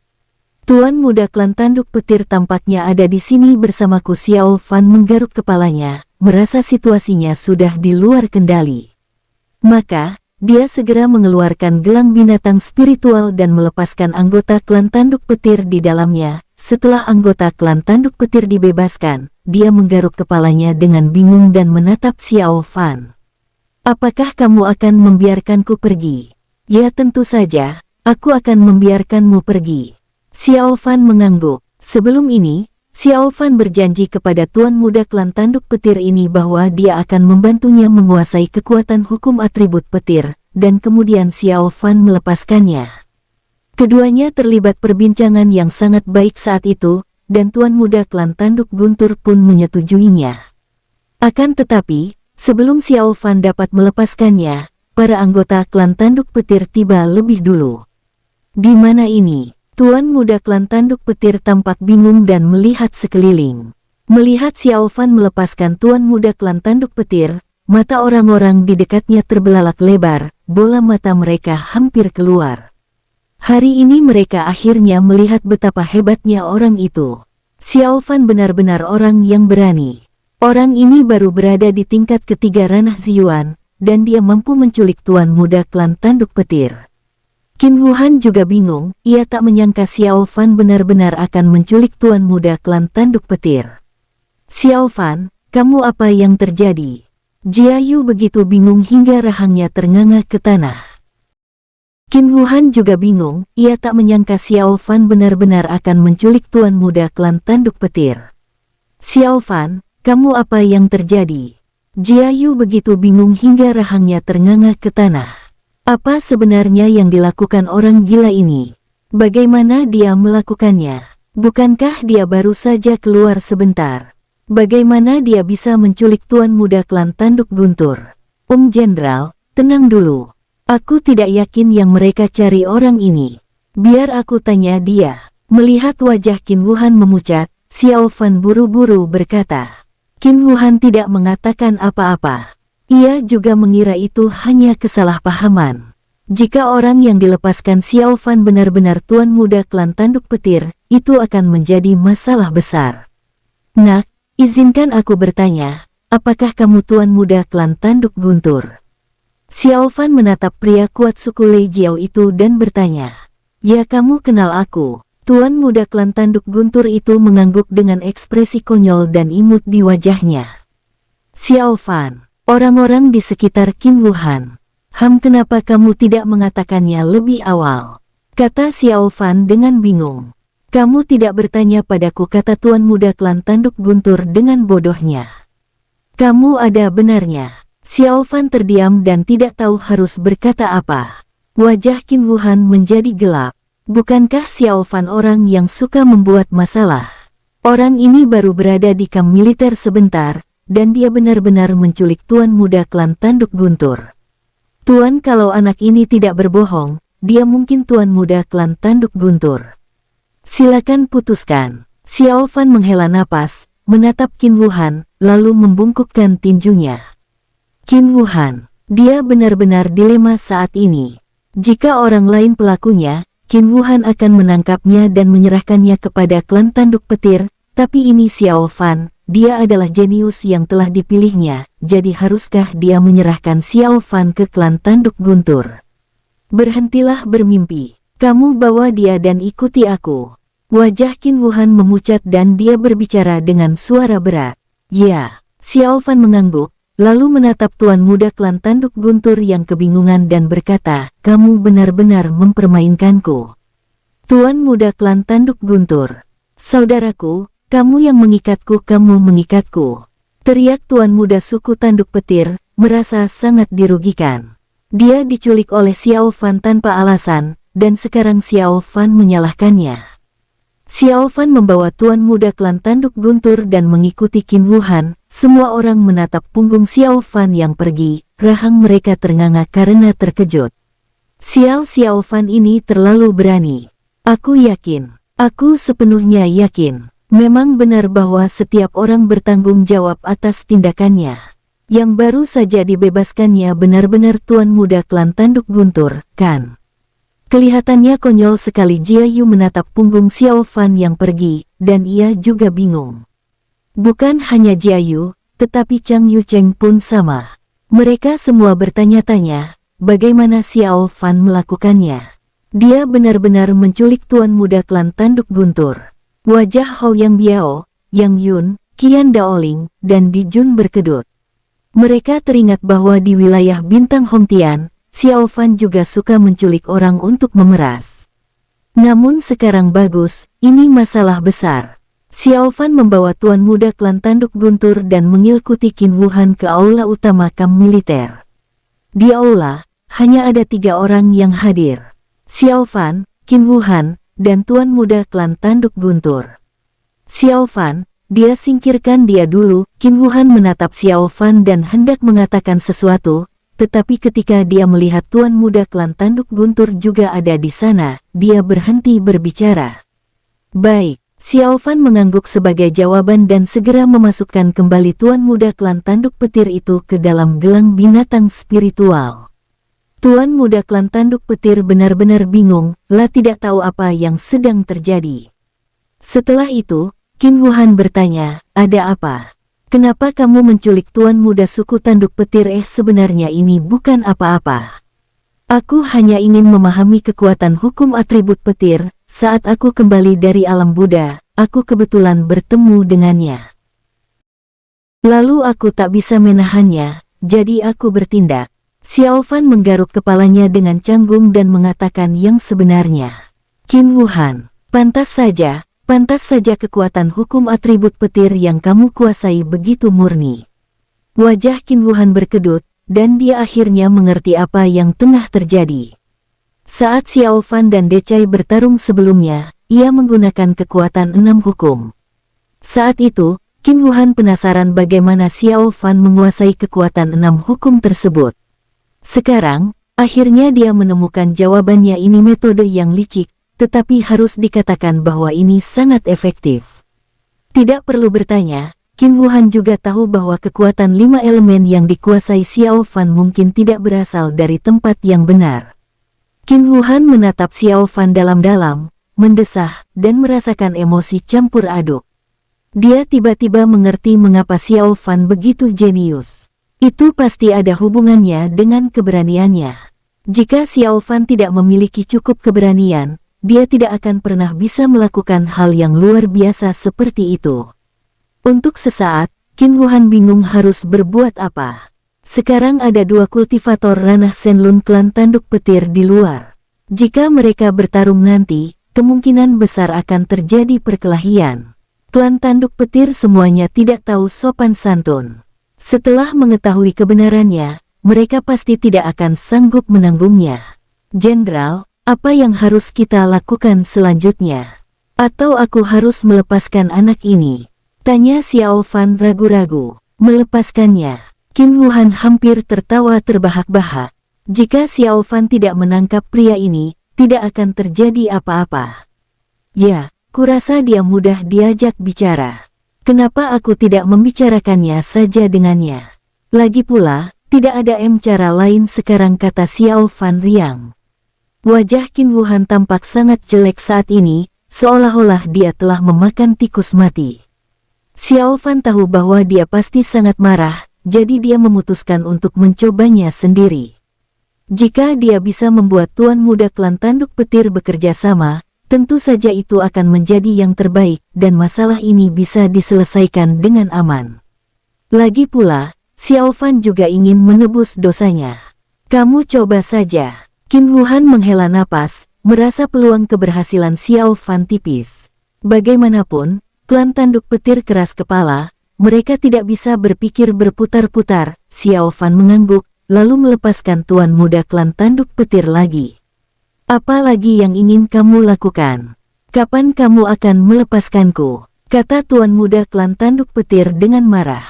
Tuan muda klan tanduk petir tampaknya ada di sini bersamaku. Xiao Fan menggaruk kepalanya, merasa situasinya sudah di luar kendali. Maka, dia segera mengeluarkan gelang binatang spiritual dan melepaskan anggota klan tanduk petir di dalamnya. Setelah anggota klan tanduk petir dibebaskan, dia menggaruk kepalanya dengan bingung dan menatap Xiao Fan. Apakah kamu akan membiarkanku pergi? Ya tentu saja, aku akan membiarkanmu pergi. Xiao Fan mengangguk. Sebelum ini, Xiao Fan berjanji kepada tuan muda klan tanduk petir ini bahwa dia akan membantunya menguasai kekuatan hukum atribut petir, dan kemudian Xiao Fan melepaskannya. Keduanya terlibat perbincangan yang sangat baik saat itu, dan tuan muda klan tanduk guntur pun menyetujuinya. Akan tetapi, sebelum Xiao Fan dapat melepaskannya, para anggota klan tanduk petir tiba lebih dulu. Di mana ini? Tuan muda klan tanduk petir tampak bingung dan melihat sekeliling. Melihat Xiao Fan melepaskan tuan muda klan tanduk petir, mata orang-orang di dekatnya terbelalak lebar, bola mata mereka hampir keluar. Hari ini mereka akhirnya melihat betapa hebatnya orang itu. Xiao Fan benar-benar orang yang berani. Orang ini baru berada di tingkat ketiga ranah Ziyuan, dan dia mampu menculik tuan muda klan tanduk petir. Qin Wuhan juga bingung, ia tak menyangka Xiao Fan benar-benar akan menculik tuan muda klan tanduk petir. Xiao Fan, kamu apa yang terjadi? Jiayu begitu bingung hingga rahangnya ternganga ke tanah. Qin Wuhan juga bingung, ia tak menyangka Xiao Fan benar-benar akan menculik tuan muda klan tanduk petir. Xiao Fan, kamu apa yang terjadi? Jiayu begitu bingung hingga rahangnya ternganga ke tanah. Apa sebenarnya yang dilakukan orang gila ini? Bagaimana dia melakukannya? Bukankah dia baru saja keluar sebentar? Bagaimana dia bisa menculik tuan muda klan tanduk guntur? Jenderal, tenang dulu. Aku tidak yakin yang mereka cari orang ini. Biar aku tanya dia. Melihat wajah Qin Wuhan memucat, Xiao Fan buru-buru berkata. Qin Wuhan tidak mengatakan apa-apa. Ia juga mengira itu hanya kesalahpahaman. Jika orang yang dilepaskan Xiao Fan benar-benar tuan muda klan tanduk petir, itu akan menjadi masalah besar. Nak, izinkan aku bertanya, apakah kamu tuan muda klan tanduk guntur? Xiao Fan menatap pria kuat suku Lei Jiao itu dan bertanya. Ya kamu kenal aku. Tuan muda klan tanduk guntur itu mengangguk dengan ekspresi konyol dan imut di wajahnya. Xiao Fan, orang-orang di sekitar Qin Wuhan. Kenapa kamu tidak mengatakannya lebih awal? Kata Xiao Fan dengan bingung. Kamu tidak bertanya padaku, kata tuan muda klan tanduk guntur dengan bodohnya. Kamu ada benarnya. Xiao Fan terdiam dan tidak tahu harus berkata apa. Wajah Qin Wuhan menjadi gelap. Bukankah Xiao Fan orang yang suka membuat masalah? Orang ini baru berada di kamp militer sebentar, dan dia benar-benar menculik tuan muda klan tanduk guntur. Tuan, kalau anak ini tidak berbohong, dia mungkin tuan muda klan tanduk guntur. Silakan putuskan. Xiao Fan menghela napas, menatap Qin Wuhan, lalu membungkukkan tinjunya. Qin Wuhan, dia benar-benar dilema saat ini. Jika orang lain pelakunya, Qin Wuhan akan menangkapnya dan menyerahkannya kepada klan tanduk petir, tapi ini Xiao Fan, dia adalah jenius yang telah dipilihnya, jadi haruskah dia menyerahkan Xiao Fan ke klan tanduk guntur? Berhentilah bermimpi. Kamu bawa dia dan ikuti aku. Wajah Qin Wuhan memucat dan dia berbicara dengan suara berat. Ya, Xiao Fan mengangguk, lalu menatap tuan muda klan tanduk guntur yang kebingungan dan berkata, kamu benar-benar mempermainkanku. Tuan muda klan tanduk guntur. Saudaraku, kamu yang mengikatku, kamu mengikatku. Teriak tuan muda suku tanduk petir, merasa sangat dirugikan. Dia diculik oleh Xiao Fan tanpa alasan, dan sekarang Xiao Fan menyalahkannya. Xiao Fan membawa tuan muda klan tanduk guntur dan mengikuti Qin Wuhan. Semua orang menatap punggung Xiao Fan yang pergi, rahang mereka ternganga karena terkejut. Sial, Xiao Fan ini terlalu berani. Aku yakin, aku sepenuhnya yakin, memang benar bahwa setiap orang bertanggung jawab atas tindakannya. Yang baru saja dibebaskannya benar-benar tuan muda klan tanduk guntur, kan? Kelihatannya konyol sekali. Jia Yu menatap punggung Xiao Fan yang pergi, dan ia juga bingung. Bukan hanya Jia Yu, tetapi Chang Yu Cheng pun sama. Mereka semua bertanya-tanya, bagaimana Xiao Fan melakukannya. Dia benar-benar menculik tuan muda klan tanduk guntur. Wajah Hao Yang Biao, Yang Yun, Qian Daoling, dan Di Jun berkedut. Mereka teringat bahwa di wilayah Bintang Hongtian, Xiao Fan juga suka menculik orang untuk memeras. Namun sekarang bagus, ini masalah besar. Xiao Fan membawa tuan muda klan tanduk guntur dan mengikuti Qin Wuhan ke aula utama kamp militer. Di aula, hanya ada 3 orang yang hadir. Xiao Fan, Qin Wuhan, dan tuan muda klan tanduk guntur. Xiao Fan, dia singkirkan dia dulu. Qin Wuhan menatap Xiao Fan dan hendak mengatakan sesuatu. Tetapi ketika dia melihat tuan muda klan tanduk guntur juga ada di sana, dia berhenti berbicara. Baik, Xiao Fan mengangguk sebagai jawaban dan segera memasukkan kembali tuan muda klan tanduk petir itu ke dalam gelang binatang spiritual. Tuan muda klan tanduk petir benar-benar bingung, tidak tahu apa yang sedang terjadi. Setelah itu, Qin Wuhan bertanya, ada apa? Kenapa kamu menculik tuan muda suku tanduk petir? Sebenarnya ini bukan apa-apa. Aku hanya ingin memahami kekuatan hukum atribut petir. Saat aku kembali dari alam Buddha, aku kebetulan bertemu dengannya. Lalu aku tak bisa menahannya, jadi aku bertindak. Xiao Fan menggaruk kepalanya dengan canggung dan mengatakan yang sebenarnya. Qin Wuhan, pantas saja kekuatan hukum atribut petir yang kamu kuasai begitu murni. Wajah Qin Wuhan berkedut, dan dia akhirnya mengerti apa yang tengah terjadi. Saat Xiao Fan dan Decai bertarung sebelumnya, ia menggunakan kekuatan 6 hukum. Saat itu, Qin Wuhan penasaran bagaimana Xiao Fan menguasai kekuatan 6 hukum tersebut. Sekarang, akhirnya dia menemukan jawabannya. Ini metode yang licik, tetapi harus dikatakan bahwa ini sangat efektif. Tidak perlu bertanya, Qin Wuhan juga tahu bahwa kekuatan 5 elemen yang dikuasai Xiao Fan mungkin tidak berasal dari tempat yang benar. Qin Wuhan menatap Xiao Fan dalam-dalam, mendesah, dan merasakan emosi campur aduk. Dia tiba-tiba mengerti mengapa Xiao Fan begitu jenius. Itu pasti ada hubungannya dengan keberaniannya. Jika Xiao Fan tidak memiliki cukup keberanian, dia tidak akan pernah bisa melakukan hal yang luar biasa seperti itu. Untuk sesaat, Qin Wuhan bingung harus berbuat apa. Sekarang ada 2 kultivator ranah Shenlun klan tanduk petir di luar. Jika mereka bertarung nanti, kemungkinan besar akan terjadi perkelahian. Klan tanduk petir semuanya tidak tahu sopan santun. Setelah mengetahui kebenarannya, mereka pasti tidak akan sanggup menanggungnya. Jenderal, apa yang harus kita lakukan selanjutnya? Atau aku harus melepaskan anak ini? Tanya Xiao Fan ragu-ragu. Melepaskannya? Qin Wuhan hampir tertawa terbahak-bahak. Jika Xiao Fan tidak menangkap pria ini, tidak akan terjadi apa-apa. Ya, kurasa dia mudah diajak bicara. Kenapa aku tidak membicarakannya saja dengannya? Lagi pula, tidak ada cara lain sekarang, kata Xiao Fan riang. Wajah Qin Wuhan tampak sangat jelek saat ini, seolah-olah dia telah memakan tikus mati. Xiao Fan tahu bahwa dia pasti sangat marah, jadi dia memutuskan untuk mencobanya sendiri. Jika dia bisa membuat Tuan Muda Klan Tanduk Petir bekerja sama, tentu saja itu akan menjadi yang terbaik dan masalah ini bisa diselesaikan dengan aman. Lagi pula, Xiao Fan juga ingin menebus dosanya. Kamu coba saja. Qin Wuhan menghela napas, merasa peluang keberhasilan Xiao Fan tipis. Bagaimanapun, klan Tanduk Petir keras kepala, mereka tidak bisa berpikir berputar-putar. Xiao Fan mengangguk, lalu melepaskan Tuan Muda Klan Tanduk Petir lagi. Apa lagi yang ingin kamu lakukan? Kapan kamu akan melepaskanku? Kata Tuan Muda Klan Tanduk Petir dengan marah.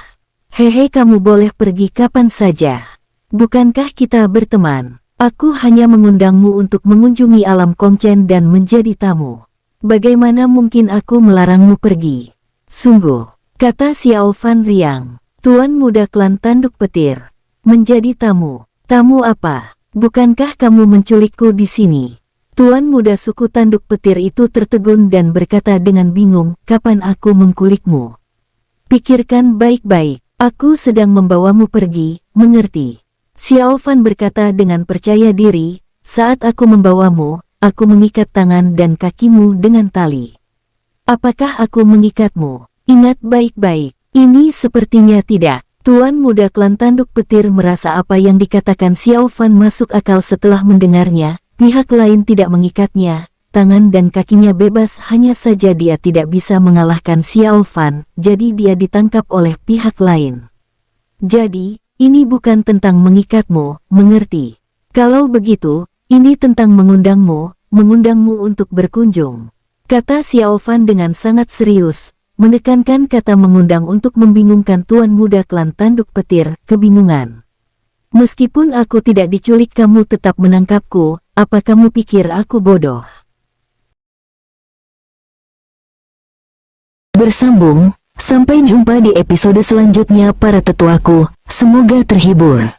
Hehe, kamu boleh pergi kapan saja. Bukankah kita berteman? Aku hanya mengundangmu untuk mengunjungi alam Kongchen dan menjadi tamu. Bagaimana mungkin aku melarangmu pergi? Sungguh, kata Xiao Fan riang. Tuan Muda Klan Tanduk Petir. Menjadi tamu. Tamu apa? Bukankah kamu menculikku di sini? Tuan Muda suku Tanduk Petir itu tertegun dan berkata dengan bingung, kapan aku mengkulikmu? Pikirkan baik-baik, aku sedang membawamu pergi, mengerti? Xiao Fan berkata dengan percaya diri, saat aku membawamu, aku mengikat tangan dan kakimu dengan tali. Apakah aku mengikatmu? Ingat baik-baik, ini sepertinya tidak. Tuan Muda Klan Tanduk Petir merasa apa yang dikatakan Xiao Fan masuk akal setelah mendengarnya, pihak lain tidak mengikatnya, tangan dan kakinya bebas, hanya saja dia tidak bisa mengalahkan Xiao Fan, jadi dia ditangkap oleh pihak lain. Jadi, ini bukan tentang mengikatmu, mengerti? Kalau begitu, ini tentang mengundangmu untuk berkunjung. Kata Xiao Fan dengan sangat serius, menekankan kata mengundang untuk membingungkan Tuan Muda Klan Tanduk Petir, kebingungan. Meskipun aku tidak diculik, kamu tetap menangkapku, apa kamu pikir aku bodoh? Bersambung. Sampai jumpa di episode selanjutnya para tetuaku, semoga terhibur.